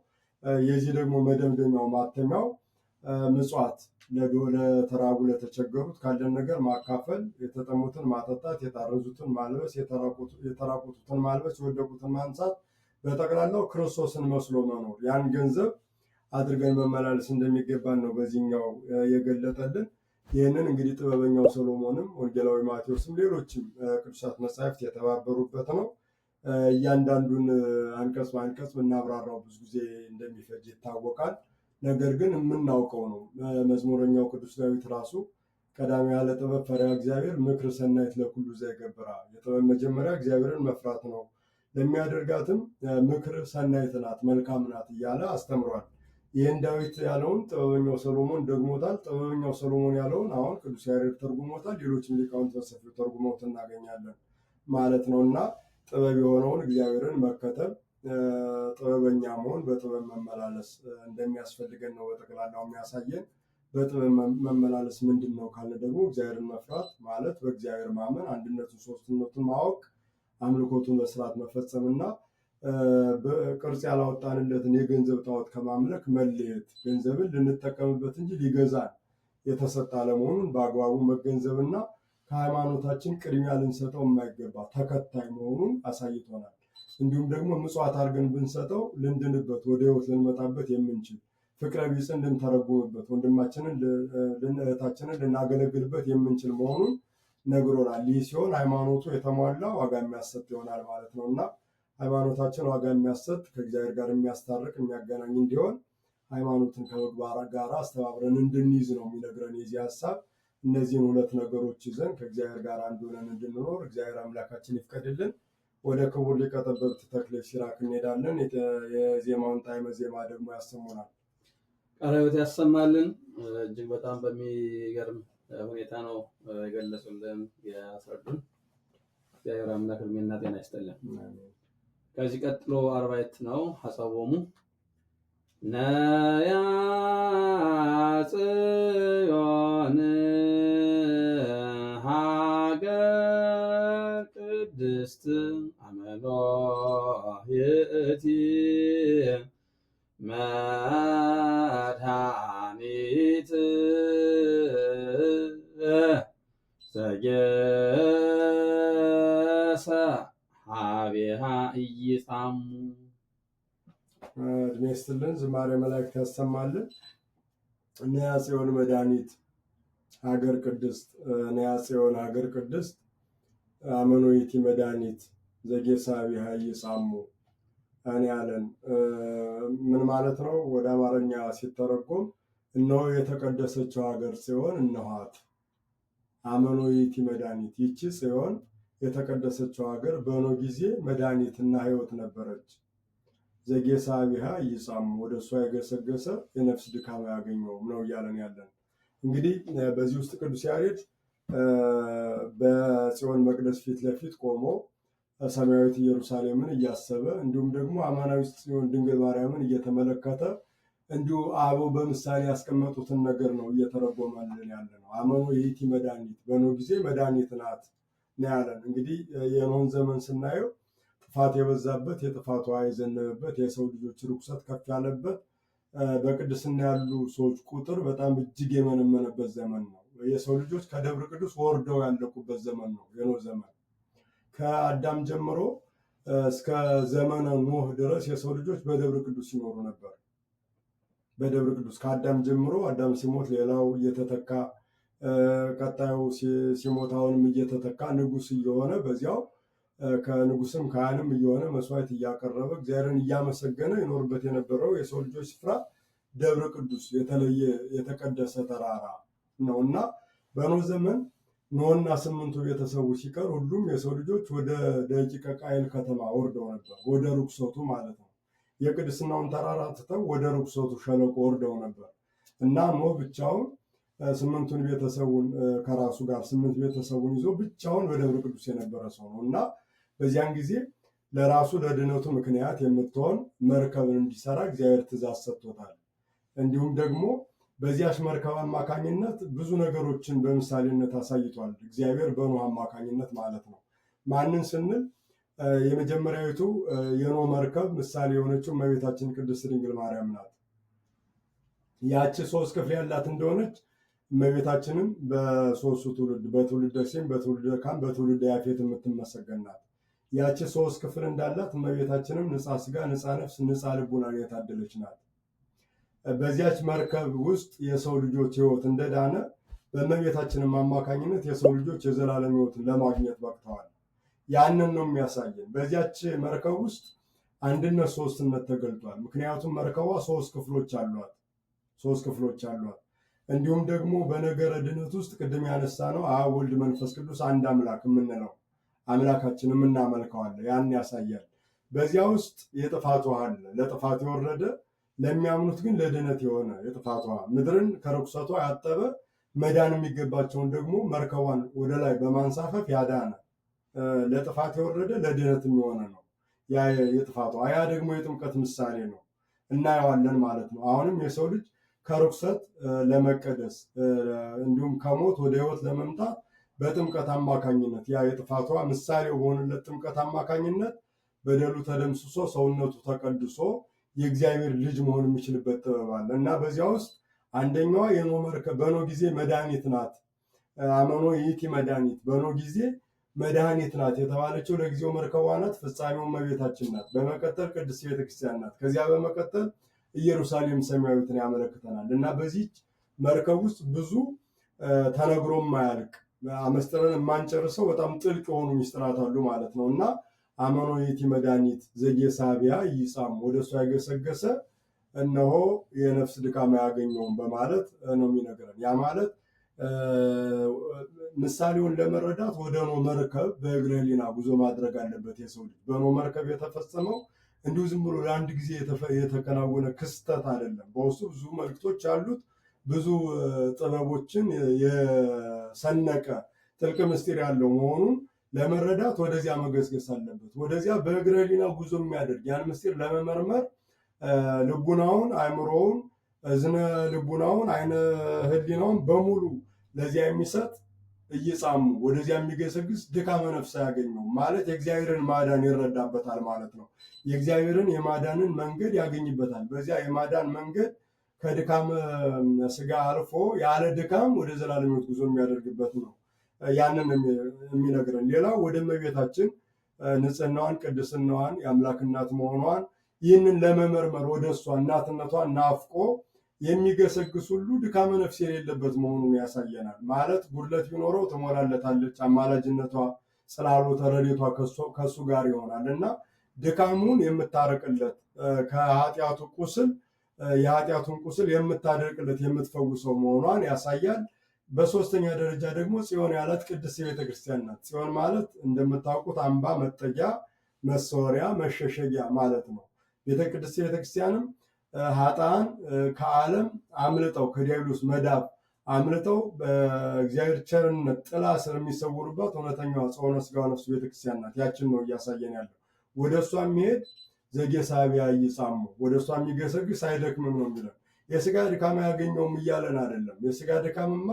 የዚህ ደግሞ መደምደሚያው ማተሚያው ምጽዋት ለተራቡ ለተቸገሩት ካለን ነገር ማካፈል፣ የተጠሙትን ማጠጣት፣ የታረዙትን ማልበስ፣ የተራቁቱትን ማልበስ፣ የወደቁትን ማንሳት፣ በጠቅላላው ክርስቶስን መስሎ መኖር ያን ገንዘብ አድርገን መመላለስ እንደሚገባን ነው በዚህኛው የገለጠልን። ይህንን እንግዲህ ጥበበኛው ሰሎሞንም ወንጌላዊ ማቴዎስም ሌሎችም ቅዱሳት መጻሕፍት የተባበሩበት ነው። እያንዳንዱን አንቀጽ በአንቀጽ ብናብራራው ብዙ ጊዜ እንደሚፈጅ ይታወቃል። ነገር ግን የምናውቀው ነው። መዝሙረኛው ቅዱስ ዳዊት ራሱ ቀዳሚ ያለ ጥበብ ፈሪሃ እግዚአብሔር ምክር ሰናይት ለኩሉ ዘይገብራ፣ የጥበብ መጀመሪያ እግዚአብሔርን መፍራት ነው፣ ለሚያደርጋትም ምክር ሰናይት ናት፣ መልካም ናት እያለ አስተምሯል። ይህን ዳዊት ያለውን ጥበበኛው ሰሎሞን ደግሞታል። ጥበበኛው ሰሎሞን ያለውን አሁን ቅዱስ ያሬድ ተርጉሞታል። ሌሎችም ሊቃውንት በሰፊው ተርጉመውት እናገኛለን ማለት ነው እና ጥበብ የሆነውን እግዚአብሔርን መከተል፣ ጥበበኛ መሆን፣ በጥበብ መመላለስ እንደሚያስፈልገን ነው በጠቅላላው የሚያሳየን። በጥበብ መመላለስ ምንድን ነው ካለ ደግሞ እግዚአብሔርን መፍራት ማለት በእግዚአብሔር ማመን፣ አንድነቱን ሶስትነቱን ማወቅ፣ አምልኮቱን በስርዓት መፈጸም እና ቅርጽ ያላወጣንለትን የገንዘብ ጣዖት ከማምለክ መለየት፣ ገንዘብን ልንጠቀምበት እንጂ ሊገዛን የተሰጠ አለመሆኑን በአግባቡ መገንዘብና ከሃይማኖታችን ቅድሚያ ልንሰጠው የማይገባ ተከታይ መሆኑን አሳይቶናል። እንዲሁም ደግሞ ምጽዋት አድርገን ብንሰጠው ልንድንበት፣ ወደ ሕይወት ልንመጣበት የምንችል ፍቅረ ቢጽን ልንተረጉምበት፣ ወንድማችንን እህታችንን ልናገለግልበት የምንችል መሆኑን ነግሮናል። ይህ ሲሆን ሃይማኖቱ የተሟላ ዋጋ የሚያሰጥ ይሆናል ማለት ነው እና ሃይማኖታችን ዋጋ የሚያሰጥ ከእግዚአብሔር ጋር የሚያስታርቅ የሚያገናኝ እንዲሆን ሃይማኖትን ከምግባር ጋር አስተባብረን እንድንይዝ ነው የሚነግረን የዚህ ሀሳብ። እነዚህን ሁለት ነገሮች ይዘን ከእግዚአብሔር ጋር አንድ ሆነን እንድንኖር እግዚአብሔር አምላካችን ይፍቀድልን። ወደ ክቡር ሊቀ ጠበብት ተክሌ ሲራክ እንሄዳለን። የዜማውን ጣዕመ ዜማ ደግሞ ያሰሙናል። ቃለ ሕይወት ያሰማልን። እጅግ በጣም በሚገርም ሁኔታ ነው የገለጹልን ያስረዱን። እግዚአብሔር አምላክ እድሜና ጤና ይስጥልን። ከዚህ ቀጥሎ አርባዕት ነው። ሀሳቦሙ ነያ ጽዮን ሀገር ቅድስት አመሎ ይእቲ መድኃኒት ዘጌሰ ሀቤሃ ኢይጻሙ። እድሜ ይስጥልን፣ ዝማሬ መላእክት ያሰማልን። ነያ ጽዮን መድኃኒት ሀገር ቅድስት፣ ነያ ጽዮን ሀገር ቅድስት አመኖይቲ መድኃኒት ዘጌሰ ሀቤሃ ኢይጻሙ እኔ ያለን ምን ማለት ነው? ወደ አማርኛ ሲተረጎም እነሆ የተቀደሰችው ሀገር ጽዮን እነኋት፣ አመኖይቲ መድኃኒት፣ ይቺ ጽዮን የተቀደሰችው ሀገር በኖህ ጊዜ መድኃኒትና ሕይወት ነበረች። ዘጌሰ ሀቤሃ ኢይጻሙ፣ ወደ እሷ የገሰገሰ የነፍስ ድካም አያገኘውም ነው እያለን ያለን። እንግዲህ በዚህ ውስጥ ቅዱስ ያሬድ በጽዮን መቅደስ ፊት ለፊት ቆሞ ሰማያዊት ኢየሩሳሌምን እያሰበ እንዲሁም ደግሞ አማናዊት ጽዮን ድንግል ማርያምን እየተመለከተ እንዲሁ አበው በምሳሌ ያስቀመጡትን ነገር ነው እየተረጎመልን ያለ ነው። አመኖይቲ መድኃኒት፣ በኖህ ጊዜ መድኃኒት ናት ነው ያለን። እንግዲህ የኖህን ዘመን ስናየው ጥፋት የበዛበት፣ የጥፋት ውሃ የዘነበበት፣ የሰው ልጆች ርኩሰት ከፍ ያለበት፣ በቅድስና ያሉ ሰዎች ቁጥር በጣም እጅግ የመነመነበት ዘመን ነው። የሰው ልጆች ከደብረ ቅዱስ ወርደው ያለቁበት ዘመን ነው የኖህ ዘመን። ከአዳም ጀምሮ እስከ ዘመነ ኖህ ድረስ የሰው ልጆች በደብረ ቅዱስ ይኖሩ ነበር። በደብረ ቅዱስ ከአዳም ጀምሮ አዳም ሲሞት ሌላው እየተተካ ቀጣዩ ሲሞት አሁንም እየተተካ ንጉስ እየሆነ በዚያው ከንጉስም ካህንም እየሆነ መስዋዕት እያቀረበ እግዚአብሔርን እያመሰገነ ይኖርበት የነበረው የሰው ልጆች ስፍራ ደብረ ቅዱስ የተለየ የተቀደሰ ተራራ ነው እና በኖህ ዘመን ኖህና 8ቱ ቤተሰቡ ሲቀር ሁሉም የሰው ልጆች ወደ ደቂቀ ቃየል ከተማ ወርደው ነበር። ወደ ርኩሰቱ ማለት ነው። የቅድስናውን ተራራ ትተው ወደ ርኩሰቱ ሸለቆ ወርደው ነበር እና ኖህ ብቻውን 8ቱን ቤተሰቡን ከራሱ ጋር 8 ቤተሰቡን ይዞ ብቻውን በደብረ ቅዱስ የነበረ ሰው ነው እና በዚያን ጊዜ ለራሱ ለድነቱ ምክንያት የምትሆን መርከብን እንዲሰራ እግዚአብሔር ትእዛዝ ሰጥቶታል። እንዲሁም ደግሞ በዚያች መርከብ አማካኝነት ብዙ ነገሮችን በምሳሌነት አሳይቷል። እግዚአብሔር በኖህ አማካኝነት ማለት ነው። ማንን ስንል የመጀመሪያዊቱ የኖህ መርከብ ምሳሌ የሆነችው እመቤታችን ቅድስት ድንግል ማርያም ናት። ያቺ ሶስት ክፍል ያላት እንደሆነች እመቤታችንም በሶስቱ ትውልድ በትውልደ ሴም፣ በትውልደ ካም፣ በትውልደ ያፌት የምትመሰገን ናት። ያቺ ሶስት ክፍል እንዳላት እመቤታችንም ንጻ ስጋ፣ ንጻ ነፍስ፣ ንጻ ልቡና የታደለች ናት። በዚያች መርከብ ውስጥ የሰው ልጆች ሕይወት እንደዳነ በእመቤታችንም አማካኝነት የሰው ልጆች የዘላለም ሕይወትን ለማግኘት በቅተዋል። ያንን ነው የሚያሳየን። በዚያች መርከብ ውስጥ አንድነት ሶስትነት ተገልጧል። ምክንያቱም መርከቧ ሶስት ክፍሎች አሏት። እንዲሁም ደግሞ በነገረ ድነት ውስጥ ቅድም ያነሳ ነው አብ ወልድ መንፈስ ቅዱስ አንድ አምላክ የምንለው አምላካችን የምናመልከዋለን። ያን ያሳያል። በዚያ ውስጥ የጥፋት ውሃ አለ፣ ለጥፋት የወረደ ለሚያምኑት ግን ለድነት የሆነ የጥፋት ውሃ ምድርን ከርኩሰቷ ያጠበ መዳን የሚገባቸውን ደግሞ መርከቧን ወደ ላይ በማንሳፈፍ ያዳነ ለጥፋት የወረደ ለድነት የሆነ ነው ያ የጥፋት ውሃ። ያ ደግሞ የጥምቀት ምሳሌ ነው፣ እናየዋለን ማለት ነው። አሁንም የሰው ልጅ ከርኩሰት ለመቀደስ እንዲሁም ከሞት ወደ ሕይወት ለመምጣት በጥምቀት አማካኝነት ያ የጥፋቷ ምሳሌው በሆነለት ጥምቀት አማካኝነት በደሉ ተደምስሶ ሰውነቱ ተቀድሶ የእግዚአብሔር ልጅ መሆን የሚችልበት ጥበብ አለ እና በዚያ ውስጥ አንደኛዋ የኖህ መርከብ በኖህ ጊዜ መድኃኒት ናት። አመኖ ይእቲ መድኃኒት፣ በኖህ ጊዜ መድኃኒት ናት የተባለችው ለጊዜው መርከቧ ናት። ፍጻሜው እመቤታችን ናት። በመቀጠል ቅድስት ቤተክርስቲያን ናት። ከዚያ በመቀጠል ኢየሩሳሌም ሰማያዊትን ያመለክተናል እና በዚች መርከብ ውስጥ ብዙ ተነግሮ የማያልቅ አመስጥረን የማንጨርሰው በጣም ጥልቅ የሆኑ ሚስጥራት አሉ ማለት ነው እና አመኖ ይእቲ መድኃኒት ዘጌሳቢያ ይጻም፣ ወደ እሷ የገሰገሰ እነሆ የነፍስ ድካም አያገኘውም በማለት ነው የሚነግረን። ያ ማለት ምሳሌውን ለመረዳት ወደ ኖህ መርከብ በእግረ ሕሊና ጉዞ ማድረግ አለበት የሰው ልጅ። በኖህ መርከብ የተፈጸመው እንዲሁ ዝም ብሎ ለአንድ ጊዜ የተከናወነ ክስተት አይደለም። በውስጡ ብዙ መልእክቶች አሉት። ብዙ ጥበቦችን የሰነቀ ጥልቅ ምስጢር ያለው መሆኑን ለመረዳት ወደዚያ መገስገስ አለበት። ወደዚያ በእግረ ሕሊና ጉዞ የሚያደርግ ያን ምስጢር ለመመርመር ልቡናውን፣ አእምሮውን፣ እዝነ ልቡናውን፣ አይነ ሕሊናውን በሙሉ ለዚያ የሚሰጥ እየጻሙ ወደዚያ የሚገሰግስ ድካመ ነፍስ አያገኘውም ማለት የእግዚአብሔርን ማዳን ይረዳበታል ማለት ነው። የእግዚአብሔርን የማዳንን መንገድ ያገኝበታል። በዚያ የማዳን መንገድ ከድካመ ስጋ አልፎ ያለ ድካም ወደ ዘላለም ሕይወት ጉዞ የሚያደርግበት ነው። ያንን የሚነግረን። ሌላው ወደ እመቤታችን ንጽህናዋን፣ ቅድስናዋን፣ የአምላክ እናት መሆኗን ይህንን ለመመርመር ወደ እሷ እናትነቷን ናፍቆ የሚገሰግስ ሁሉ ድካመ ነፍስ የሌለበት መሆኑን ያሳየናል። ማለት ጉድለት ቢኖረው ትሞላለታለች። አማላጅነቷ፣ ጽላሎተ ረድኤቷ ከእሱ ጋር ይሆናል እና ድካሙን የምታረቅለት ከኃጢአቱ ቁስል የኃጢአቱን ቁስል የምታደርቅለት የምትፈውሰው መሆኗን ያሳያል። በሶስተኛ ደረጃ ደግሞ ጽዮን ያላት ቅድስት ቤተክርስቲያን ናት። ጽዮን ማለት እንደምታውቁት አምባ፣ መጠጊያ፣ መሰወሪያ፣ መሸሸጊያ ማለት ነው። ቅድስት ቤተክርስቲያንም ኃጥአን ከዓለም አምልጠው ከዲያብሎስ መዳብ አምልጠው በእግዚአብሔር ቸርነት ጥላ ስር የሚሰውሩባት እውነተኛዋ ጽዮነ ሥጋ ነፍስ ቤተክርስቲያን ናት። ያችን ነው እያሳየን ያለው። ወደ እሷ የሚሄድ ዘጌሳቢያ ይጻሙ፣ ወደ እሷ የሚገሰግስ አይደክምም ነው የሚለን። የስጋ ድካም አያገኘውም እያለን አይደለም። የስጋ ድካምማ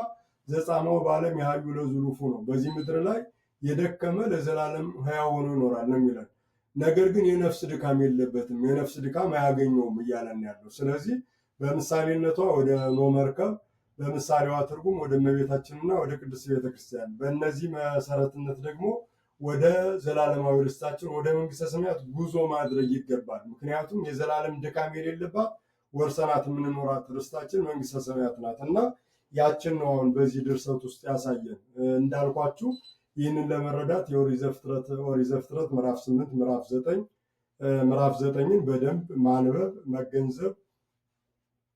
ዘጻመው በዓለም ያህዩ ለዙሩፉ ነው። በዚህ ምድር ላይ የደከመ ለዘላለም ሕያው ሆኖ ይኖራል ነው የሚለን። ነገር ግን የነፍስ ድካም የለበትም፣ የነፍስ ድካም አያገኘውም እያለን ያለው። ስለዚህ በምሳሌነቷ ወደ ኖህ መርከብ፣ በምሳሌዋ ትርጉም ወደ እመቤታችንና ወደ ቅድስት ቤተክርስቲያን፣ በእነዚህ መሰረትነት ደግሞ ወደ ዘላለማዊ ርስታችን ወደ መንግስተ ሰማያት ጉዞ ማድረግ ይገባል። ምክንያቱም የዘላለም ድካም የሌለባት ወርሰናት የምንኖራት ርስታችን መንግስተ ሰማያት ናት እና ያችን ነው አሁን በዚህ ድርሰት ውስጥ ያሳየን። እንዳልኳችሁ ይህንን ለመረዳት የኦሪት ዘፍጥረት ምዕራፍ 8 ምዕራፍ 9ን በደንብ ማንበብ፣ መገንዘብ፣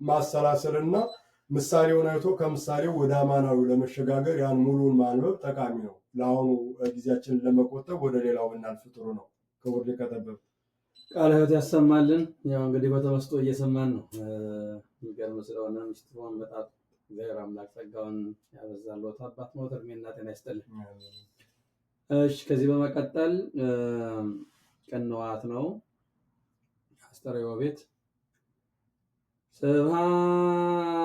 ማሰላሰልና ምሳሌውን አይቶ ከምሳሌው ወደ አማናዊ ለመሸጋገር ያን ሙሉን ማንበብ ጠቃሚ ነው። ለአሁኑ ጊዜያችንን ለመቆጠብ ወደ ሌላው ብናልፍ ጥሩ ነው። ክቡር ሊቀ ጠበብት ቃለ ሕይወት ያሰማልን። ያው እንግዲህ በተመስጦ እየሰማን ነው። የሚገርም ስለሆነ ምስጢሩን በጣም እግዚአብሔር አምላክ ጸጋውን ያበዛልዎት አባት ሞት እድሜና ጤና ይስጥልን። እሺ፣ ከዚህ በመቀጠል ቅንዋት ነው። አስተርእዮ ቤት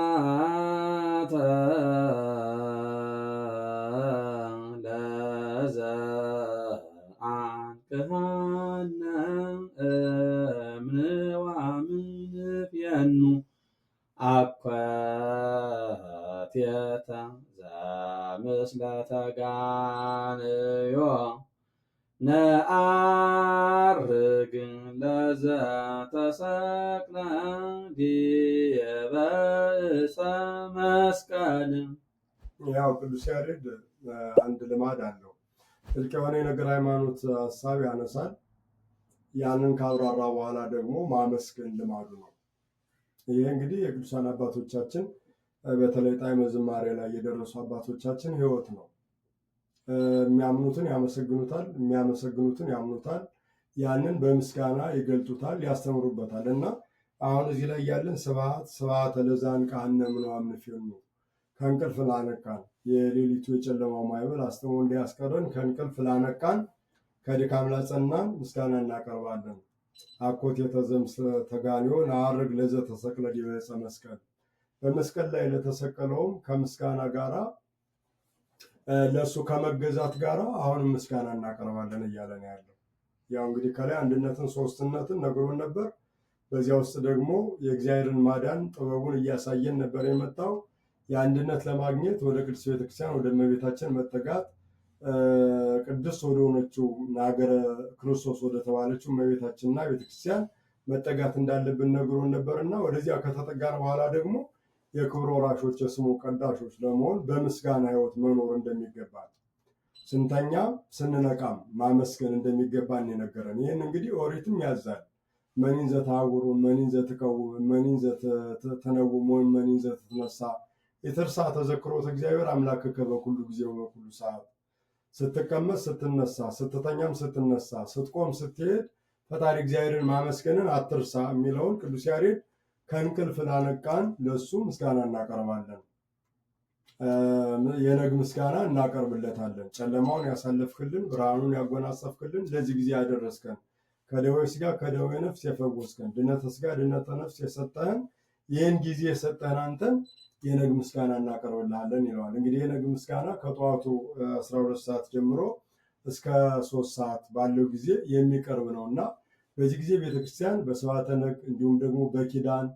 ስብሐተ ለዘአንክሐነ እምንዋምንፍየኑ አኮ ማህሌተ ዘምስለ ተጋንዮ ነአርግ ለዘተሰቅለ ዲበ ዕፀ መስቀል። ያው ቅዱስ ያሬድ አንድ ልማድ አለው። ጥልቅ የሆነ የነገር ሃይማኖት ሀሳብ ያነሳል። ያንን ካብራራ በኋላ ደግሞ ማመስገን ልማዱ ነው። ይሄ እንግዲህ የቅዱሳን አባቶቻችን በተለይ ጣዕመ ዝማሬ ላይ የደረሱ አባቶቻችን ሕይወት ነው። የሚያምኑትን ያመሰግኑታል፣ የሚያመሰግኑትን ያምኑታል። ያንን በምስጋና ይገልጡታል፣ ያስተምሩበታል። እና አሁን እዚህ ላይ ያለን ስብሐት ለዘአንቃሐነ እምነአምንፌኑ ከእንቅልፍ ላነቃን፣ የሌሊቱ የጨለማው ማዕበል አስተሞ እንዲያስቀረን ከእንቅልፍ ላነቃን፣ ከድካም ላጸናን ምስጋና እናቀርባለን። አኮቴተ ዘምስለ ተጋንዮ ነአርግ ለዘተሰቅለ ዲበ ዕፀ መስቀል። በመስቀል ላይ ለተሰቀለውም ከምስጋና ጋራ ለእሱ ከመገዛት ጋራ አሁንም ምስጋና እናቀርባለን እያለ ነው ያለው። ያው እንግዲህ ከላይ አንድነትን ሶስትነትን ነግሮን ነበር። በዚያ ውስጥ ደግሞ የእግዚአብሔርን ማዳን ጥበቡን እያሳየን ነበር የመጣው። የአንድነት ለማግኘት ወደ ቅድስት ቤተክርስቲያን ወደ እመቤታችን መጠጋት ቅድስት ወደ ሆነችው ሀገረ ክርስቶስ ወደ ተባለችው እመቤታችንና ቤተክርስቲያን መጠጋት እንዳለብን ነግሮን ነበርና ወደዚያ ከተጠጋን በኋላ ደግሞ የክብር ወራሾች የስሙ ቀዳሾች ለመሆን በምስጋና ሕይወት መኖር እንደሚገባል፣ ስንተኛም ስንነቃም ማመስገን እንደሚገባን የነገረን። ይህን እንግዲህ ኦሪትም ያዛል። መኒን ዘተሐውሩ መኒን ዘትቀውም መኒን ዘተነውም ወይም መኒን ዘትትነሳ የተርሳ ተዘክሮት እግዚአብሔር አምላክከ በኩሉ ጊዜ በኩሉ ሰዓት። ስትቀመጥ ስትነሳ፣ ስትተኛም ስትነሳ፣ ስትቆም ስትሄድ ፈጣሪ እግዚአብሔርን ማመስገንን አትርሳ የሚለውን ቅዱስ ያሬድ ከእንቅልፍ ላነቃን ለእሱ ምስጋና እናቀርባለን። የነግ ምስጋና እናቀርብለታለን። ጨለማውን ያሳለፍክልን፣ ብርሃኑን ያጎናጸፍክልን፣ ለዚህ ጊዜ ያደረስከን፣ ከደዌ ሥጋ ከደዌ ነፍስ የፈወስከን፣ ድነተ ሥጋ ድነተ ነፍስ የሰጠህን፣ ይህን ጊዜ የሰጠህን አንተን የነግ ምስጋና እናቀርብልሃለን ይለዋል። እንግዲህ የነግ ምስጋና ከጠዋቱ 12 ሰዓት ጀምሮ እስከ 3 ሰዓት ባለው ጊዜ የሚቀርብ ነው እና በዚህ ጊዜ ቤተክርስቲያን በስብሐተ ነግ እንዲሁም ደግሞ በኪዳን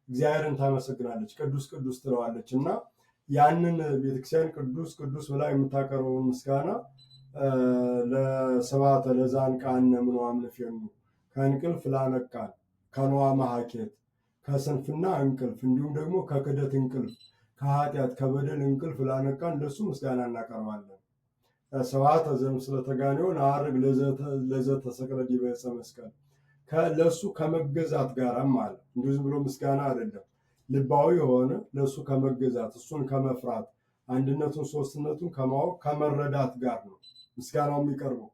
እግዚአብሔርን ታመሰግናለች፣ ቅዱስ ቅዱስ ትለዋለች እና ያንን ቤተክርስቲያን ቅዱስ ቅዱስ ብላ የምታቀርበውን ምስጋና ለስብሐተ ለዘአንቃሐነ እምነአምንፌኑ ከእንቅልፍ ላነቃን፣ ከንዋ መሐኬት ከስንፍና እንቅልፍ እንዲሁም ደግሞ ከክደት እንቅልፍ ከኃጢአት ከበደል እንቅልፍ ላነቃን ለሱ ምስጋና እናቀርባለን። ስብሐተ ዘምስለ ተጋንዮ ነአርግ ለዘተሰቅለ ዲበ ዕፀ መስቀል። ለሱ ከመገዛት ጋርም አለ። እንዲሁ ዝም ብሎ ምስጋና አይደለም፣ ልባዊ የሆነ ለሱ ከመገዛት እሱን ከመፍራት አንድነቱን ሶስትነቱን ከማወቅ ከመረዳት ጋር ነው ምስጋናው የሚቀርበው።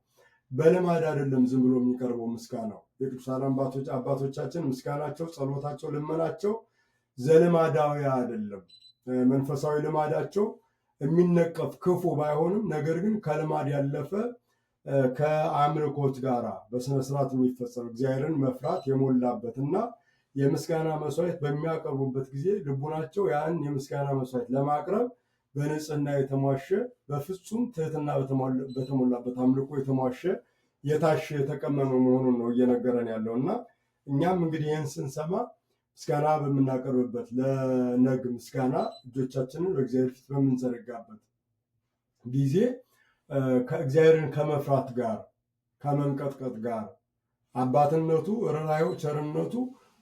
በልማድ አይደለም ዝም ብሎ የሚቀርበው ምስጋናው። የቅዱሳን አባቶቻችን ምስጋናቸው፣ ጸሎታቸው፣ ልመናቸው ዘልማዳዊ አይደለም። መንፈሳዊ ልማዳቸው የሚነቀፍ ክፉ ባይሆንም ነገር ግን ከልማድ ያለፈ ከአምልኮት ጋር በስነ ስርዓት የሚፈጸም እግዚአብሔርን መፍራት የሞላበት እና የምስጋና መስዋዕት በሚያቀርቡበት ጊዜ ልቡናቸው ያን የምስጋና መስዋዕት ለማቅረብ በንጽህና የተሟሸ በፍጹም ትህትና በተሞላበት አምልኮ የተሟሸ የታሸ የተቀመመ መሆኑን ነው እየነገረን ያለው እና እኛም እንግዲህ ይህን ስንሰማ ምስጋና በምናቀርብበት ለነግ ምስጋና እጆቻችንን በእግዚአብሔር ፊት በምንዘረጋበት ጊዜ ከእግዚአብሔርን ከመፍራት ጋር ከመንቀጥቀጥ ጋር አባትነቱ ርኅራኄው ቸርነቱ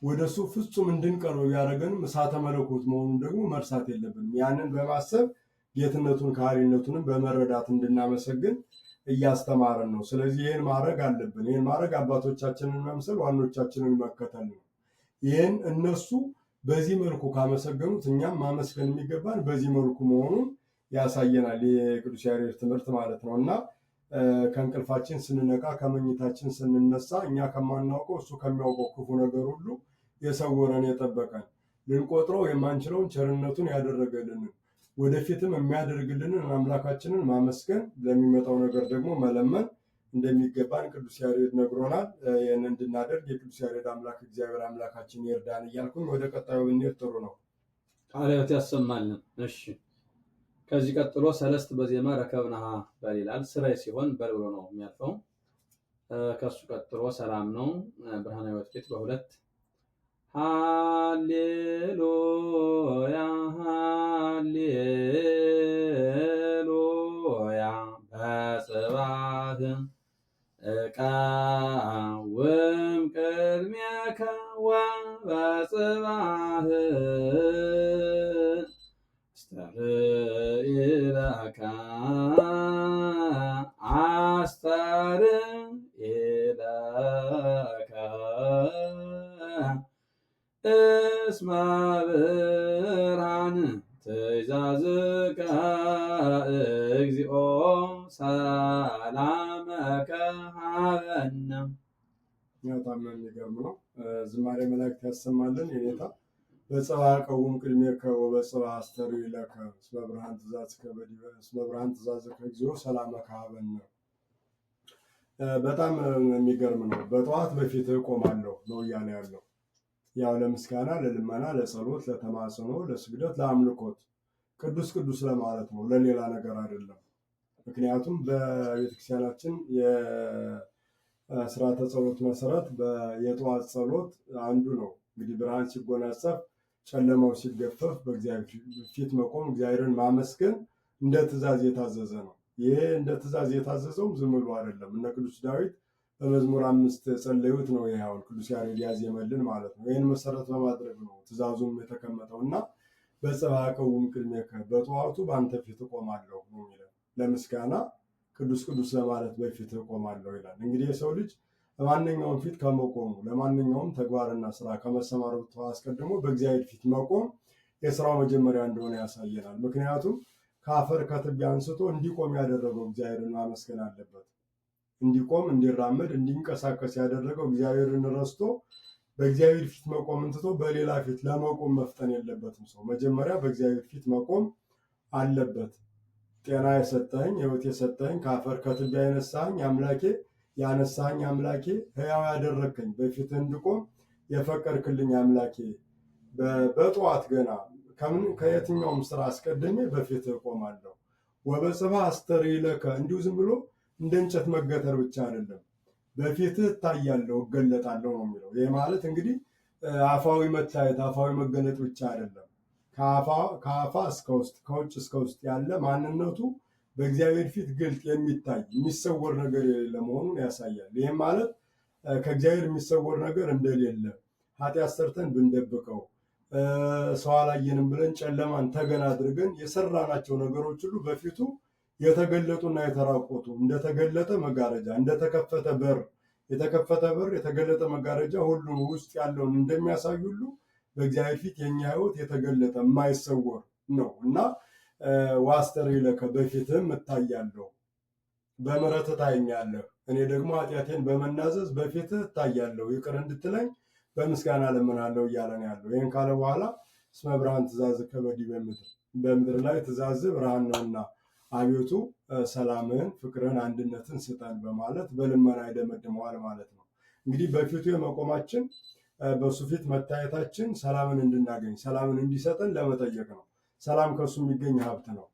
ወደሱ ፍጹም እንድንቀርብ ያደረገንም እሳተ መለኮት መሆኑን ደግሞ መርሳት የለብንም። ያንን በማሰብ ጌትነቱን ከሃሊነቱንም በመረዳት እንድናመሰግን እያስተማረን ነው። ስለዚህ ይህን ማድረግ አለብን። ይህን ማድረግ አባቶቻችንን መምሰል ዋኖቻችንን መከተል ነው። ይህን እነሱ በዚህ መልኩ ካመሰገኑት እኛም ማመስገን የሚገባን በዚህ መልኩ መሆኑን ያሳየናል የቅዱስ ያሬድ ትምህርት ማለት ነው እና ከእንቅልፋችን ስንነቃ ከመኝታችን ስንነሳ እኛ ከማናውቀው እሱ ከሚያውቀው ክፉ ነገር ሁሉ የሰወረን የጠበቀን ልንቆጥረው የማንችለውን ቸርነቱን ያደረገልንን ወደፊትም የሚያደርግልንን አምላካችንን ማመስገን ለሚመጣው ነገር ደግሞ መለመን እንደሚገባን ቅዱስ ያሬድ ነግሮናል። ይህን እንድናደርግ የቅዱስ ያሬድ አምላክ እግዚአብሔር አምላካችን ይርዳን እያልኩኝ ወደ ቀጣዩ ብንሄድ ጥሩ ነው። ቃለ ሕይወት ያሰማልን። እሺ ከዚህ ቀጥሎ ሰለስት በዜማ ረከብናሃ በል ይላል። ስራይ ሲሆን በል ብሎ ነው የሚያልፈው። ከሱ ቀጥሎ ሰላም ነው። ብርሃነ ሕይወት ቤት በሁለት ሃሌሉያ ሃሌሉያ ጸሎትከ እግዚኦ ሰላመከ ሀበነ። በጣም የሚገርም ነው። ዝማሬ መላእክት ያሰማልን የኔታ። በጽባ ቀውም ቅድሜከ ወበጽባ አስተርእዮ ለከ እስመ ብርሃን ትእዛዝከ እግዚኦ ሰላመከ ሀበነ። በጣም የሚገርም ነው። በጠዋት በፊትህ እቆማለሁ ነው እያለ ያለው። ያው ለምስጋና፣ ለልመና፣ ለጸሎት፣ ለተማጽኖ፣ ለስግደት፣ ለአምልኮት ቅዱስ ቅዱስ ለማለት ነው፣ ለሌላ ነገር አይደለም። ምክንያቱም በቤተክርስቲያናችን የስርዓተ ጸሎት መሰረት የጠዋት ጸሎት አንዱ ነው። እንግዲህ ብርሃን ሲጎናጸፍ ጨለማው ሲገፈፍ በእግዚአብሔር ፊት መቆም እግዚአብሔርን ማመስገን እንደ ትእዛዝ የታዘዘ ነው። ይሄ እንደ ትእዛዝ የታዘዘውም ዝም ብሎ አይደለም። እነ ቅዱስ ዳዊት በመዝሙር 5 ጸለዩት ነው። ይሄ አሁን ቅዱስ ያሬድ ያዜመልን ማለት ነው። ይህን መሰረት በማድረግ ነው ትእዛዙም የተቀመጠው እና በጽባ ቀውም ቅድሜከ በጠዋቱ በአንተ ፊት እቆማለሁ ነው የሚለው። ለምስጋና ቅዱስ ቅዱስ ለማለት በፊት እቆማለሁ ይላል። እንግዲህ የሰው ልጅ ለማንኛውም ፊት ከመቆሙ ለማንኛውም ተግባርና ስራ ከመሰማራቱ አስቀድሞ በእግዚአብሔር ፊት መቆም የስራው መጀመሪያ እንደሆነ ያሳየናል። ምክንያቱም ከአፈር ከትቢያ አንስቶ እንዲቆም ያደረገው እግዚአብሔርን ማመስገን አለበት። እንዲቆም፣ እንዲራመድ፣ እንዲንቀሳቀስ ያደረገው እግዚአብሔርን ረስቶ በእግዚአብሔር ፊት መቆም ትቶ በሌላ ፊት ለመቆም መፍጠን የለበትም። ሰው መጀመሪያ በእግዚአብሔር ፊት መቆም አለበት። ጤና የሰጠኝ ሕይወት የሰጠኝ ከአፈር ከትቢያ ያነሳኝ አምላኬ ያነሳኝ አምላኬ ሕያው ያደረግከኝ በፊትህ እንድቆም የፈቀድክልኝ አምላኬ በጠዋት ገና ከየትኛውም ስራ አስቀድሜ በፊትህ እቆማለሁ። ወበጽባ አስተርእዮ ለከ እንዲሁ ዝም ብሎ እንደ እንጨት መገተር ብቻ አይደለም፣ በፊትህ እታያለሁ እገለጣለሁ ነው የሚለው። ይህ ማለት እንግዲህ አፋዊ መታየት አፋዊ መገለጥ ብቻ አይደለም። ከአፋ እስከ ውስጥ ከውጭ እስከ ውስጥ ያለ ማንነቱ በእግዚአብሔር ፊት ግልጥ የሚታይ የሚሰወር ነገር የሌለ መሆኑን ያሳያል። ይህም ማለት ከእግዚአብሔር የሚሰወር ነገር እንደሌለ ኃጢአት ሰርተን ብንደብቀው ሰው አላየንም ብለን ጨለማን ተገን አድርገን የሰራናቸው ነገሮች ሁሉ በፊቱ የተገለጡና የተራቆቱ እንደተገለጠ መጋረጃ እንደተከፈተ በር የተከፈተ በር የተገለጠ መጋረጃ ሁሉም ውስጥ ያለውን እንደሚያሳይ ሁሉ በእግዚአብሔር ፊት የኛ ሕይወት የተገለጠ የማይሰወር ነው እና ወአስተርእዮ ለከ በፊትህም እታያለሁ፣ በምሕረትህ ታየኛለህ፣ እኔ ደግሞ ኃጢአቴን በመናዘዝ በፊትህ እታያለሁ፣ ይቅር እንድትለኝ በምስጋና እለምናለሁ እያለ ነው ያለው። ይህን ካለ በኋላ እስመ ብርሃን ትእዛዝከ በዲበ ምድር በምድር ላይ ትእዛዝህ ብርሃን ነውና አቤቱ ሰላምህን፣ ፍቅርን፣ አንድነትን ስጠን በማለት በልመና ይደመድመዋል ማለት ነው። እንግዲህ በፊቱ የመቆማችን በሱ ፊት መታየታችን ሰላምን እንድናገኝ ሰላምን እንዲሰጠን ለመጠየቅ ነው። ሰላም ከሱ የሚገኝ ሀብት ነው፣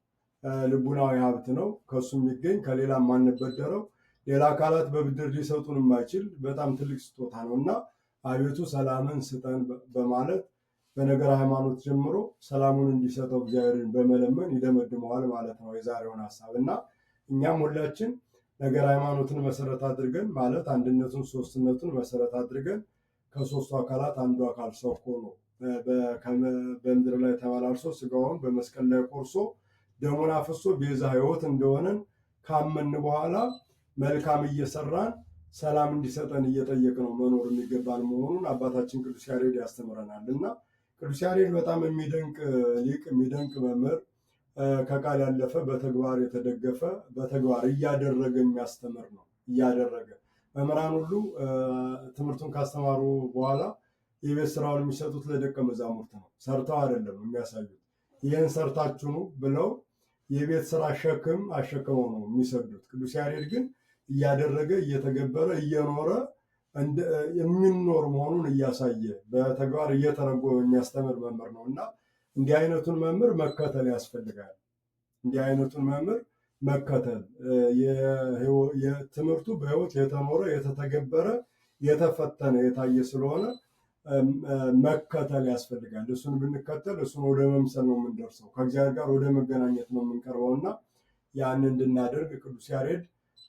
ልቡናዊ ሀብት ነው። ከሱ የሚገኝ ከሌላ የማንበደረው ሌላ አካላት በብድር ሊሰጡን የማይችል በጣም ትልቅ ስጦታ ነው እና አቤቱ ሰላምን ስጠን በማለት በነገር ሃይማኖት ጀምሮ ሰላሙን እንዲሰጠው እግዚአብሔርን በመለመን ይደመድመዋል ማለት ነው የዛሬውን ሀሳብ እና እኛም ሁላችን ነገር ሃይማኖትን መሰረት አድርገን ማለት አንድነቱን ሶስትነቱን መሰረት አድርገን ከሶስቱ አካላት አንዱ አካል ሰው ሆኖ በምድር ላይ ተመላልሶ ስጋውን በመስቀል ላይ ቆርሶ ደሙን አፍሶ ቤዛ ሕይወት እንደሆነን ካመን በኋላ መልካም እየሰራን ሰላም እንዲሰጠን እየጠየቅነው መኖር የሚገባን መሆኑን አባታችን ቅዱስ ያሬድ ያስተምረናል እና ቅዱስ ያሬድ በጣም የሚደንቅ ሊቅ የሚደንቅ መምህር ከቃል ያለፈ በተግባር የተደገፈ በተግባር እያደረገ የሚያስተምር ነው። እያደረገ መምህራን ሁሉ ትምህርቱን ካስተማሩ በኋላ የቤት ስራውን የሚሰጡት ለደቀ መዛሙርት ነው። ሰርተው አይደለም የሚያሳዩት። ይህን ሰርታችሁ ነው ብለው የቤት ስራ ሸክም አሸክመው ነው የሚሰዱት። ቅዱስ ያሬድ ግን እያደረገ እየተገበረ እየኖረ የሚኖር መሆኑን እያሳየ በተግባር እየተረጎመ የሚያስተምር መምህር ነው እና እንዲህ አይነቱን መምህር መከተል ያስፈልጋል። እንዲህ አይነቱን መምህር መከተል ትምህርቱ በሕይወት የተኖረ የተተገበረ የተፈተነ የታየ ስለሆነ መከተል ያስፈልጋል። እሱን ብንከተል እሱን ወደ መምሰል ነው የምንደርሰው፣ ከእግዚአብሔር ጋር ወደ መገናኘት ነው የምንቀርበው እና ያን እንድናደርግ ቅዱስ ያሬድ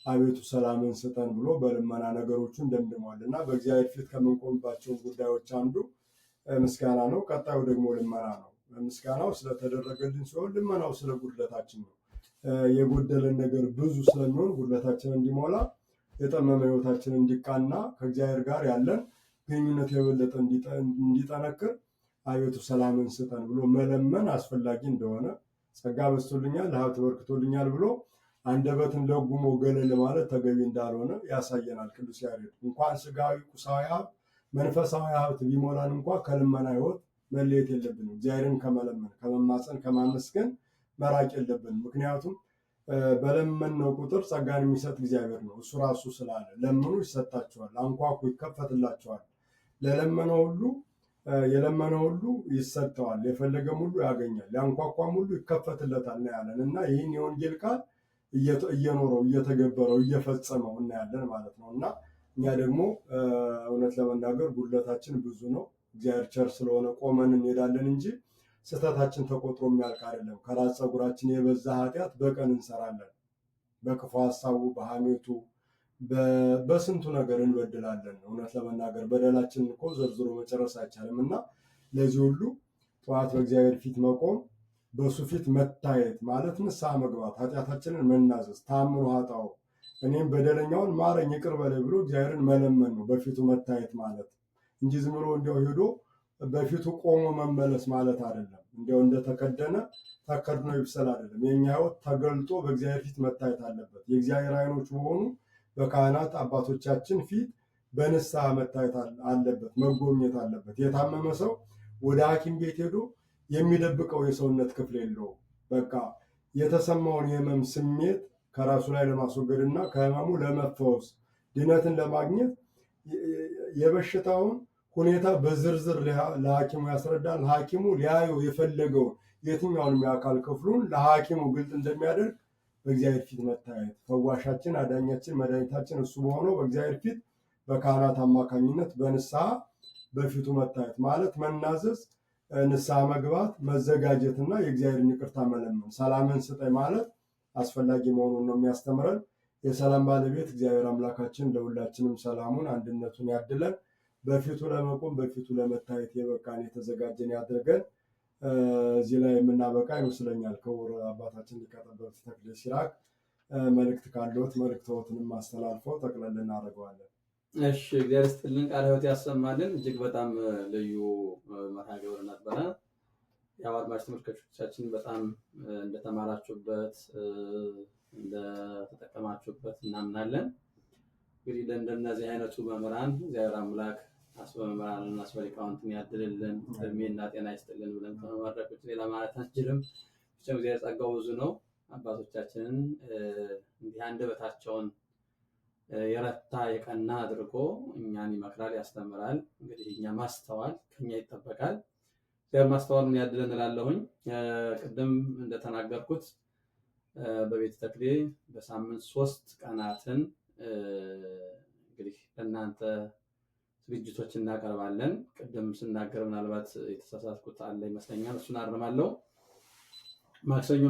አቤቱ ሰላምን ስጠን ብሎ በልመና ነገሮቹን ደምድሟል እና በእግዚአብሔር ፊት ከምንቆምባቸው ጉዳዮች አንዱ ምስጋና ነው። ቀጣዩ ደግሞ ልመና ነው። ምስጋናው ስለተደረገልን ሲሆን ልመናው ስለ ጉድለታችን ነው። የጎደለን ነገር ብዙ ስለሚሆን ጉድለታችን እንዲሞላ የጠመመ ሕይወታችን እንዲቃና ከእግዚአብሔር ጋር ያለን ግንኙነት የበለጠ እንዲጠነክር አቤቱ ሰላምን ስጠን ብሎ መለመን አስፈላጊ እንደሆነ ጸጋ በዝቶልኛል፣ ሀብት በርክቶልኛል ብሎ አንደበትን ለጉሞ ገለል ማለት ተገቢ እንዳልሆነ ያሳየናል ቅዱስ ያሬድ። እንኳን ስጋዊ ቁሳዊ ሀብት መንፈሳዊ ሀብት ቢሞላን እንኳ ከልመና ሕይወት መለየት የለብንም። እግዚአብሔርን ከመለመን ከመማፀን ከማመስገን መራቅ የለብንም። ምክንያቱም በለመንነው ቁጥር ጸጋን የሚሰጥ እግዚአብሔር ነው። እሱ ራሱ ስላለ ለምኑ ይሰጣቸዋል፣ አንኳኩ ይከፈትላቸዋል፣ ለለመነው ሁሉ የለመነ ሁሉ ይሰጠዋል፣ የፈለገም ሁሉ ያገኛል፣ ያንኳኳም ሁሉ ይከፈትለታል ነው ያለን እና ይህን የወንጌል ቃል እየኖረው እየተገበረው እየፈጸመው እናያለን ማለት ነው። እና እኛ ደግሞ እውነት ለመናገር ጉድለታችን ብዙ ነው። እግዚአብሔር ቸር ስለሆነ ቆመን እንሄዳለን እንጂ ስህተታችን ተቆጥሮ የሚያልቅ አይደለም። ከራስ ፀጉራችን የበዛ ኃጢአት በቀን እንሰራለን። በክፉ ሀሳቡ፣ በሐሜቱ፣ በስንቱ ነገር እንበድላለን። እውነት ለመናገር በደላችን እኮ ዘርዝሮ መጨረስ አይቻልም እና ለዚህ ሁሉ ጠዋት በእግዚአብሔር ፊት መቆም፣ በሱ ፊት መታየት ማለት ንስሐ መግባት፣ ኃጢአታችንን መናዘዝ፣ ታምኖ ኃጣው እኔም በደለኛውን ማረኝ ይቅር በለኝ ብሎ እግዚአብሔርን መለመን ነው በፊቱ መታየት ማለት እንጂ ዝም ብሎ እንዲያው ሄዶ በፊቱ ቆሞ መመለስ ማለት አይደለም። እንዲያው እንደተከደነ ተከድኖ ይብሰል አይደለም። የኛ ሕይወት ተገልጦ በእግዚአብሔር ፊት መታየት አለበት። የእግዚአብሔር ዓይኖች በሆኑ በካህናት አባቶቻችን ፊት በንስሐ መታየት አለበት፣ መጎብኘት አለበት። የታመመ ሰው ወደ ሐኪም ቤት ሄዶ የሚደብቀው የሰውነት ክፍል የለውም። በቃ የተሰማውን የህመም ስሜት ከራሱ ላይ ለማስወገድ እና ከህመሙ ለመፈወስ ድነትን ለማግኘት የበሽታውን ሁኔታ በዝርዝር ለሐኪሙ ያስረዳል። ሐኪሙ ሊያየው የፈለገውን የትኛውንም የአካል ክፍሉን ለሐኪሙ ግልጥ እንደሚያደርግ በእግዚአብሔር ፊት መታየት፣ ፈዋሻችን፣ አዳኛችን፣ መድኃኒታችን እሱ በሆነው በእግዚአብሔር ፊት በካህናት አማካኝነት በንስሐ በፊቱ መታየት ማለት መናዘዝ፣ ንስሐ መግባት፣ መዘጋጀትና የእግዚአብሔርን ይቅርታ መለመን፣ ሰላምን ስጠኝ ማለት አስፈላጊ መሆኑን ነው የሚያስተምረን። የሰላም ባለቤት እግዚአብሔር አምላካችን ለሁላችንም ሰላሙን አንድነቱን ያድለን። በፊቱ ለመቆም በፊቱ ለመታየት የበቃን የተዘጋጀን ያድርገን። እዚህ ላይ የምናበቃ ይመስለኛል። ክቡር አባታችን ሊቀ ጠበብት ተክሌ ሲራክ መልእክት ካለዎት መልእክትዎትንም አስተላልፈው ጠቅለል እናደርገዋለን። እሺ፣ እግዚአብሔር ይስጥልን፣ ቃለ ሕይወት ያሰማልን። እጅግ በጣም ልዩ መርሃ ግብር ነበረ። ያው አድማጭ ተመልካቾቻችን በጣም እንደተማራችሁበት እንደተጠቀማችሁበት እናምናለን። እንግዲህ ለእንደነዚህ አይነቱ መምህራን እግዚአብሔር አምላክ አስበ መምህራንን አስበ ሊቃውንትን ያድልልን፣ እድሜና ጤና ይስጥልን ብለን ከመመረቅ ውጭ ሌላ ማለት አንችልም። ብቻ እግዚአብሔር ጸጋው ብዙ ነው። አባቶቻችንን እንዲህ አንደበታቸውን የረታ የቀና አድርጎ እኛን ይመክራል፣ ያስተምራል። እንግዲህ እኛ ማስተዋል ከኛ ይጠበቃል። እግዚአብሔር ማስተዋልን ያድለን እላለሁኝ። ቅድም እንደተናገርኩት በቤተ ተክሌ በሳምንት 3 ቀናትን እንግዲህ ለእናንተ ዝግጅቶች እናቀርባለን። ቅድም ስናገር ምናልባት የተሳሳትኩት አለ ይመስለኛል፣ እሱን አርማለሁ። ማክሰኞ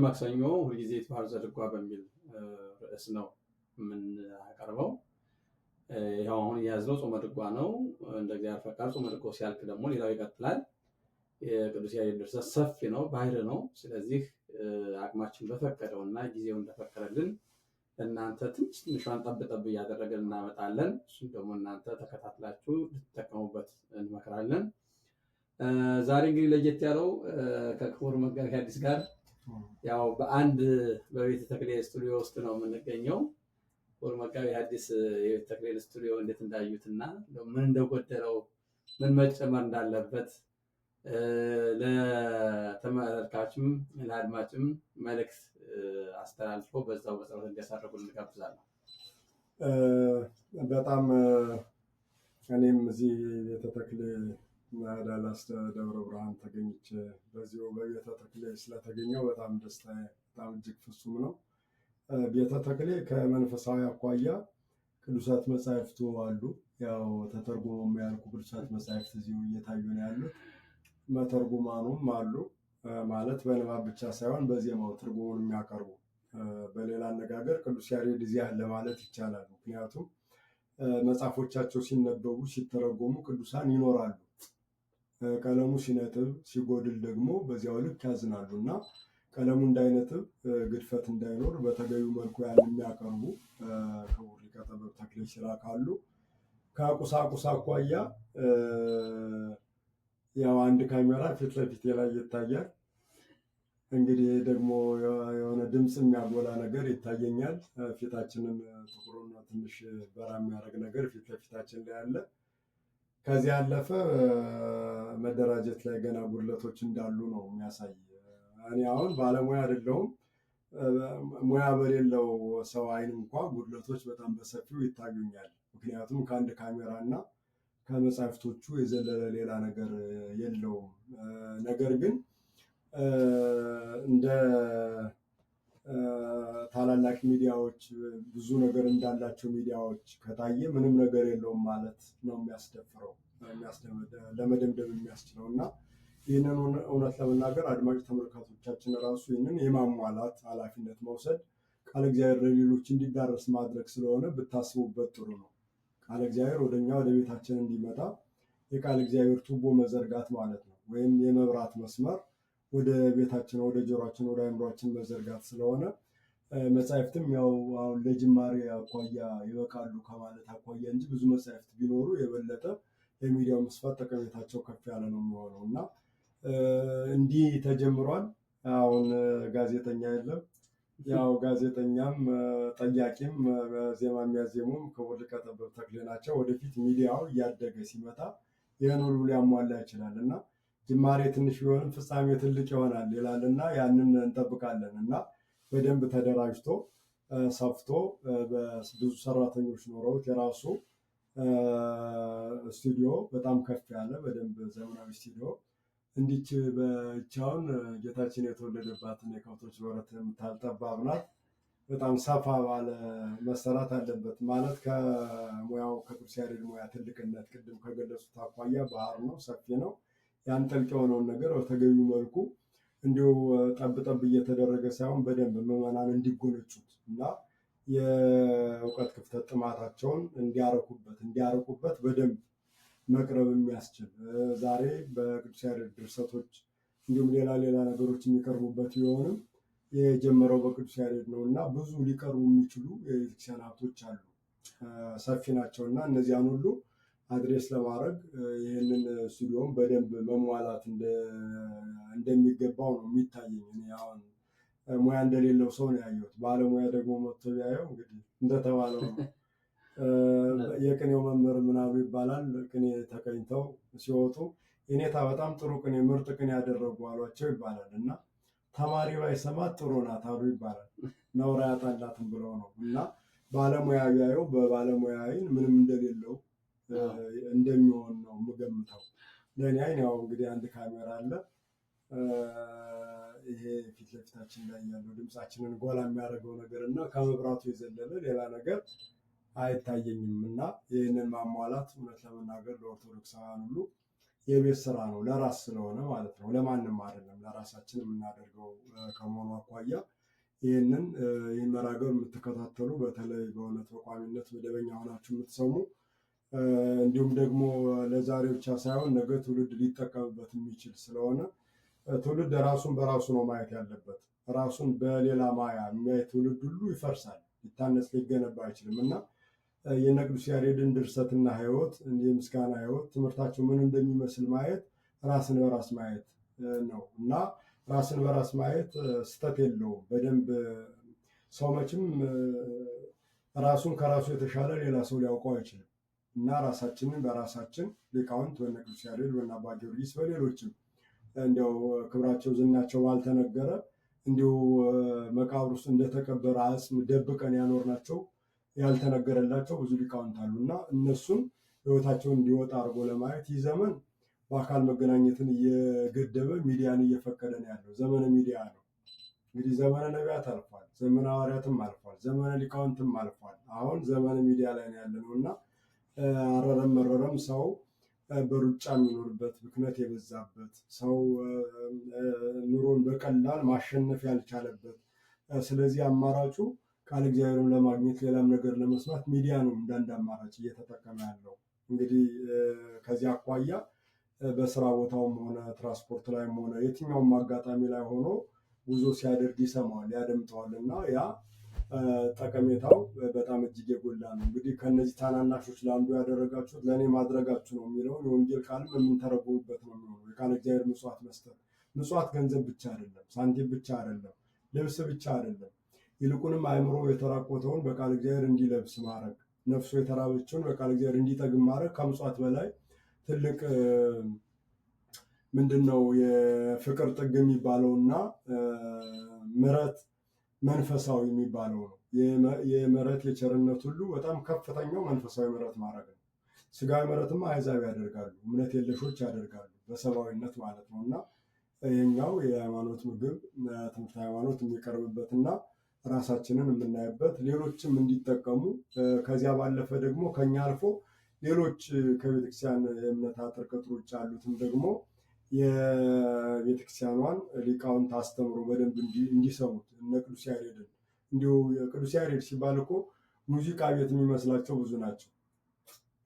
ሁልጊዜ የተዋህዶ ዘድጓ በሚል ርዕስ ነው የምናቀርበው። ይኸው አሁን የያዝነው ጾመ ድጓ ነው። እንደ እግዚአብሔር ፈቃድ ጾመ ድጓ ሲያልቅ ደግሞ ሌላው ይቀጥላል። የቅዱስ ያሬድ ድርሰት ሰፊ ነው፣ ባህር ነው። ስለዚህ አቅማችን በፈቀደው እና ጊዜው እንደፈቀደልን ለእናንተ ትንሿን ጠብ እያደረገን እናመጣለን። እሱም ደግሞ እናንተ ተከታትላችሁ ልትጠቀሙበት እንመክራለን። ዛሬ እንግዲህ ለየት ያለው ከክቡር መጋቤ ሐዲስ ጋር ያው በአንድ በቤተ ተክሌ ስቱዲዮ ውስጥ ነው የምንገኘው። ክቡር መጋቤ ሐዲስ የቤተ ተክሌ ስቱዲዮ እንዴት እንዳዩትና ምን እንደጎደለው ምን መጨመር እንዳለበት ለተመልካችም ለአድማጭም መልእክት አስተላልፎ በዛው በጸሎት እንዲያሳርጉ እንጋብዛለን። በጣም እኔም እዚህ ቤተ ተክሌ ዳላስ ደብረ ብርሃን ተገኝቼ በዚሁ በቤተ ተክሌ ስለተገኘው በጣም ደስታ በጣም እጅግ ፍጹም ነው። ቤተ ተክሌ ከመንፈሳዊ አኳያ ቅዱሳት መጻሕፍቱ አሉ። ያው ተተርጉሞ የሚያልቁ ቅዱሳት መጻሕፍት እዚሁ እየታዩ ነው ያሉት። መተርጉማኑም አሉ ማለት በንባብ ብቻ ሳይሆን በዜማው ትርጉሙን የሚያቀርቡ። በሌላ አነጋገር ቅዱስ ያሬድ እዚህ አለ ማለት ይቻላል። ምክንያቱም መጽሐፎቻቸው ሲነበቡ ሲተረጎሙ ቅዱሳን ይኖራሉ። ቀለሙ ሲነጥብ ሲጎድል ደግሞ በዚያው ልክ ያዝናሉ እና ቀለሙ እንዳይነጥብ ግድፈት እንዳይኖር በተገቢው መልኩ ያን የሚያቀርቡ ክቡር ሊቀ ጠበብት ተክሌ ሲራክ አሉ። ከቁሳቁስ አኳያ ያው አንድ ካሜራ ፊት ለፊት ላይ ይታያል። እንግዲህ ደግሞ የሆነ ድምፅ የሚያጎላ ነገር ይታየኛል። ፊታችንን ጥቁሩና ትንሽ በራ የሚያደርግ ነገር ፊት ለፊታችን ላይ አለ። ከዚህ ያለፈ መደራጀት ላይ ገና ጉድለቶች እንዳሉ ነው የሚያሳይ። እኔ አሁን ባለሙያ አይደለሁም። ሙያ በሌለው ሰው አይን እንኳ ጉድለቶች በጣም በሰፊው ይታዩኛል። ምክንያቱም ከአንድ ካሜራ እና ከመጽሐፍቶቹ የዘለለ ሌላ ነገር የለውም። ነገር ግን እንደ ታላላቅ ሚዲያዎች ብዙ ነገር እንዳላቸው ሚዲያዎች ከታየ ምንም ነገር የለውም ማለት ነው የሚያስደፍረው ለመደምደም የሚያስችለው እና ይህንን እውነት ለመናገር አድማጭ ተመልካቾቻችን ራሱ ይህንን የማሟላት ኃላፊነት መውሰድ ቃለ እግዚአብሔር ለሌሎች እንዲዳረስ ማድረግ ስለሆነ ብታስቡበት ጥሩ ነው። ቃለ እግዚአብሔር ወደኛ ወደ ቤታችን እንዲመጣ የቃለ እግዚአብሔር ቱቦ መዘርጋት ማለት ነው። ወይም የመብራት መስመር ወደ ቤታችን፣ ወደ ጆሮአችን፣ ወደ አእምሯችን መዘርጋት ስለሆነ መጻሕፍትም ያው አሁን ለጅማሬ አኳያ ይበቃሉ ከማለት አኳያ እንጂ ብዙ መጻሕፍት ቢኖሩ የበለጠ የሚዲያው መስፋት ጠቀሜታቸው ከፍ ያለ ነው የሚሆነው እና እንዲህ ተጀምሯል። አሁን ጋዜጠኛ የለም። ያው ጋዜጠኛም ጠያቂም ዜማ የሚያዜሙም ክቡር ሊቀ ጠበብት ተክሌ ናቸው። ወደፊት ሚዲያው እያደገ ሲመጣ ይህን ሁሉ ሊያሟላ ይችላል እና ጅማሬ ትንሽ ቢሆንም ፍጻሜ ትልቅ ይሆናል ይላል እና ያንን እንጠብቃለን እና በደንብ ተደራጅቶ ሰፍቶ ብዙ ሰራተኞች ኖረውት የራሱ ስቱዲዮ በጣም ከፍ ያለ በደንብ ዘመናዊ ስቱዲዮ እንዲች በቻውን ጌታችን የተወለደባትን የከብቶች በረት የምታህል ጠባብ ናት። በጣም ሰፋ ባለ መሰራት አለበት ማለት ከሙያው ከቅዱስ ያሬድ ሙያ ትልቅነት ቅድም ከገለጹት አኳያ ባህር ነው፣ ሰፊ ነው። ያን ጥልቅ የሆነውን ነገር በተገቢው መልኩ እንዲሁ ጠብ ጠብ እየተደረገ ሳይሆን በደንብ ምዕመናን እንዲጎነጩት እና የእውቀት ክፍተት ጥማታቸውን እንዲያረቁበት በደንብ መቅረብ የሚያስችል ዛሬ በቅዱስ ያሬድ ድርሰቶች እንዲሁም ሌላ ነገሮች የሚቀርቡበት ቢሆንም የጀመረው በቅዱስ ያሬድ ነው እና ብዙ ሊቀርቡ የሚችሉ የቤተክርስቲያን ሀብቶች አሉ፣ ሰፊ ናቸው እና እነዚያን ሁሉ አድሬስ ለማድረግ ይህንን ስቱዲዮም በደንብ መሟላት እንደሚገባው ነው የሚታየኝ። እኔ አሁን ሙያ እንደሌለው ሰው ነው ያየሁት። ባለሙያ ደግሞ መጥቶ ቢያየው እንግዲህ እንደተባለው ነው። የቅኔው መምህር ምናሉ ይባላል። ቅኔ ተቀኝተው ሲወጡ የኔታ በጣም ጥሩ ቅኔ ምርጥ ቅኔ ያደረጉ አሏቸው ይባላል እና ተማሪ ባይሰማት ጥሩ ናት አሉ ይባላል። ነውር አያጣላትም ብለው ነው እና ባለሙያ ቢያየው በባለሙያ አይን ምንም እንደሌለው እንደሚሆን ነው የምገምተው። ለእኔ አይን ያው እንግዲህ አንድ ካሜራ አለ። ይሄ ፊት ለፊታችን ላይ ያለው ድምፃችንን ጎላ የሚያደርገው ነገር እና ከመብራቱ የዘለለ ሌላ ነገር አይታየኝም እና ይህንን ማሟላት እውነት ለመናገር ለኦርቶዶክሳውያን ሁሉ የቤት ስራ ነው፣ ለራስ ስለሆነ ማለት ነው። ለማንም አይደለም፣ ለራሳችን የምናደርገው ከመሆኑ አኳያ ይህን መርሐ ግብር የምትከታተሉ በተለይ በእውነት በቋሚነት መደበኛ ሆናችሁ የምትሰሙ እንዲሁም ደግሞ ለዛሬ ብቻ ሳይሆን ነገ ትውልድ ሊጠቀምበት የሚችል ስለሆነ ትውልድ ራሱን በራሱ ነው ማየት ያለበት። ራሱን በሌላ ማያ የሚያይ ትውልድ ሁሉ ይፈርሳል፣ ሊታነጽ ሊገነባ አይችልም እና የነ ቅዱስ ያሬድን ድርሰትና ሕይወት የምስጋና ሕይወት ትምህርታቸው ምን እንደሚመስል ማየት ራስን በራስ ማየት ነው እና ራስን በራስ ማየት ስተት የለውም። በደንብ ሰው መቼም ራሱን ከራሱ የተሻለ ሌላ ሰው ሊያውቀው አይችልም እና ራሳችንን በራሳችን ሊቃውንት በነ ቅዱስ ያሬድ በነ አባ ጊዮርጊስ በሌሎችም እንዲያው ክብራቸው ዝናቸው ባልተነገረ እንዲሁ መቃብር ውስጥ እንደተቀበረ አጽም ደብቀን ያኖርናቸው ያልተነገረላቸው ብዙ ሊቃውንት አሉ እና እነሱን ሕይወታቸውን እንዲወጣ አድርጎ ለማየት ይህ ዘመን በአካል መገናኘትን እየገደበ ሚዲያን እየፈቀደ ነው ያለው። ዘመነ ሚዲያ ነው እንግዲህ። ዘመነ ነቢያት አልፏል፣ ዘመነ ሐዋርያትም አልፏል፣ ዘመነ ሊቃውንትም አልፏል። አሁን ዘመነ ሚዲያ ላይ ነው ያለ ነው እና አረረም መረረም ሰው በሩጫ የሚኖርበት ብክነት የበዛበት ሰው ኑሮን በቀላል ማሸነፍ ያልቻለበት፣ ስለዚህ አማራጩ ቃል እግዚአብሔርን ለማግኘት ሌላም ነገር ለመስማት ሚዲያ ነው እንዳንድ አማራጭ እየተጠቀመ ያለው። እንግዲህ ከዚህ አኳያ በስራ ቦታውም ሆነ ትራንስፖርት ላይም ሆነ የትኛውም አጋጣሚ ላይ ሆኖ ጉዞ ሲያደርግ ይሰማዋል፣ ያደምጠዋል እና ያ ጠቀሜታው በጣም እጅግ የጎላ ነው። እንግዲህ ከነዚህ ታናናሾች ለአንዱ ያደረጋችሁት ለእኔ ማድረጋችሁ ነው የሚለውን የወንጌል ቃልም የምንተረጉምበት ነው የሚሆነው። የቃለ እግዚአብሔር ምጽዋት መስጠት ምጽዋት ገንዘብ ብቻ አይደለም፣ ሳንቲም ብቻ አይደለም፣ ልብስ ብቻ አይደለም። ይልቁንም አእምሮ የተራቆተውን በቃል እግዚአብሔር እንዲለብስ ማድረግ፣ ነፍሱ የተራበችውን በቃል እግዚአብሔር እንዲጠግም ማድረግ ከምጽዋት በላይ ትልቅ ምንድን ነው የፍቅር ጥግ የሚባለውና ምሕረት መንፈሳዊ የሚባለው ነው። የምሕረት የቸርነት ሁሉ በጣም ከፍተኛው መንፈሳዊ ምሕረት ማድረግ ነው። ስጋዊ ምሕረትማ አሕዛብ ያደርጋሉ፣ እምነት የለሾች ያደርጋሉ፣ በሰብአዊነት ማለት ነው። እና ይህኛው የሃይማኖት ምግብ ትምህርት ሃይማኖት የሚቀርብበትና ራሳችንን የምናይበት ሌሎችም እንዲጠቀሙ ከዚያ ባለፈ ደግሞ ከኛ አልፎ ሌሎች ከቤተክርስቲያን የእምነት አጥር ቅጥር ውጭ ያሉትም ደግሞ የቤተክርስቲያኗን ሊቃውንት አስተምሮ በደንብ እንዲሰሙት እነ ቅዱስ ያሬድን እንዲሁ ቅዱስ ያሬድ ሲባል እኮ ሙዚቃ ቤት የሚመስላቸው ብዙ ናቸው።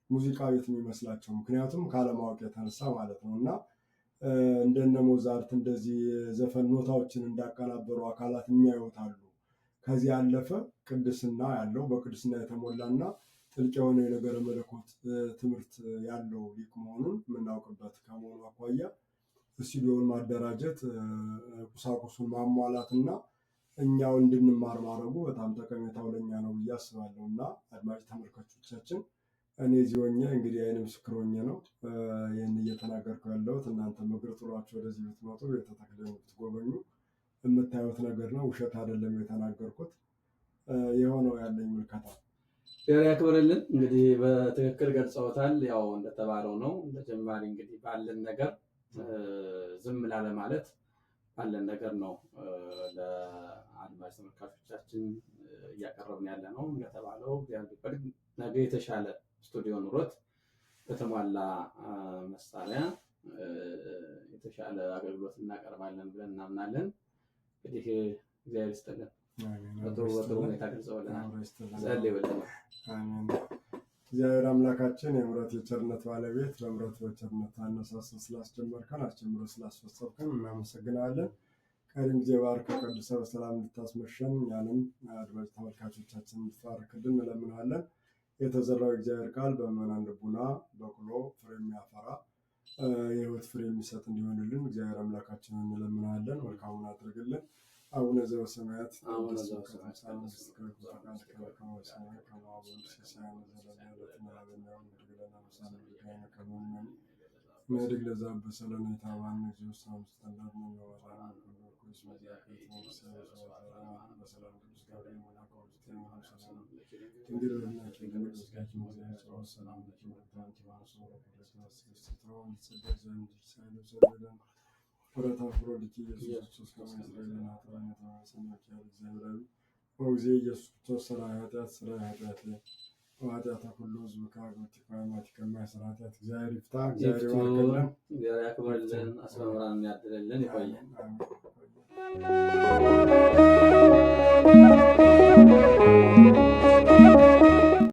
ሙዚቃ ቤት የሚመስላቸው ምክንያቱም ካለማወቅ የተነሳ ማለት ነው። እና እንደነ ሞዛርት እንደዚህ ዘፈን ኖታዎችን እንዳቀናበሩ አካላት የሚያዩታሉ። ከዚህ ያለፈ ቅድስና ያለው በቅድስና የተሞላና ጥልቅ የሆነ የነገረ መለኮት ትምህርት ያለው ሊቅ መሆኑን የምናውቅበት ከመሆኑ አኳያ ስቱዲዮውን ማደራጀት፣ ቁሳቁሱን ማሟላትና እኛው እንድንማር ማድረጉ በጣም ጠቀሜታው ለኛ ነው ብዬ አስባለሁ። እና አድማጭ ተመልካቾቻችን እኔ እዚህ ሆኜ እንግዲህ አይነ ምስክር ሆኜ ነው ይህን እየተናገርኩ ያለሁት። እናንተ እግር ጥሏችሁ ወደዚህ ብትመጡ ቤተ ተክሌን ብትጎበኙ የምታዩት ነገር ነው፣ ውሸት አይደለም የተናገርኩት። የሆነው ያለኝ ምልከታ እግዚአብሔር ያክብርልን። እንግዲህ በትክክል ገልጸውታል። ያው እንደተባለው ነው። በተጨማሪ እንግዲህ ባለን ነገር ዝም ላለ ማለት ባለን ነገር ነው ለአድማጭ ተመልካቾቻችን እያቀረብን ያለ ነው። እንደተባለው ነገ የተሻለ ስቱዲዮ ኑሮት በተሟላ መሳሪያ የተሻለ አገልግሎት እናቀርባለን ብለን እናምናለን። እንግዲህ እግዚአብሔር ይስጥልን። በጥሩ ሁኔታ ገልጸውልናል። እግዚአብሔር አምላካችን የምሕረት የቸርነት ባለቤት በምሕረት በቸርነት አነሳስተህ ስላስጀመርከን አስጀምሮ ስላስፈጸምከን እናመሰግናለን። ቀሪም ጊዜ ባርከ ቀድሰ በሰላም እንድታስመሸን ያንም አድማጭ ተመልካቾቻችን እንድትባርክልን እንለምናለን። የተዘራው እግዚአብሔር ቃል በምዕመናን ልቡና በቅሎ ፍሬ የሚያፈራ የሕይወት ፍሬ የሚሰጥ እንዲሆንልን እግዚአብሔር አምላካችንን እንለምናለን። መልካሙን አድርግልን። አቡነ ዘበሰማያት ንህድግ ለዘአበሰለነ የታባን ዚውሳን ስጠላት ነው በሰላም ቅዱስ ገብርኤል መልአከ ወጊዜ ኢየሱስ ክርስቶስ ስራ ኃጢአት ኃጢአት ሁሉ ህዝብ ከሀገር ከሃይማኖት ከማይሰራ ኃጢአት እግዚአብሔር ይፍታ። እግዚአብሔር ይባርክልን። እግዚአብሔር ያክብርልን። አስመራን ያድልልን። ይቆየን።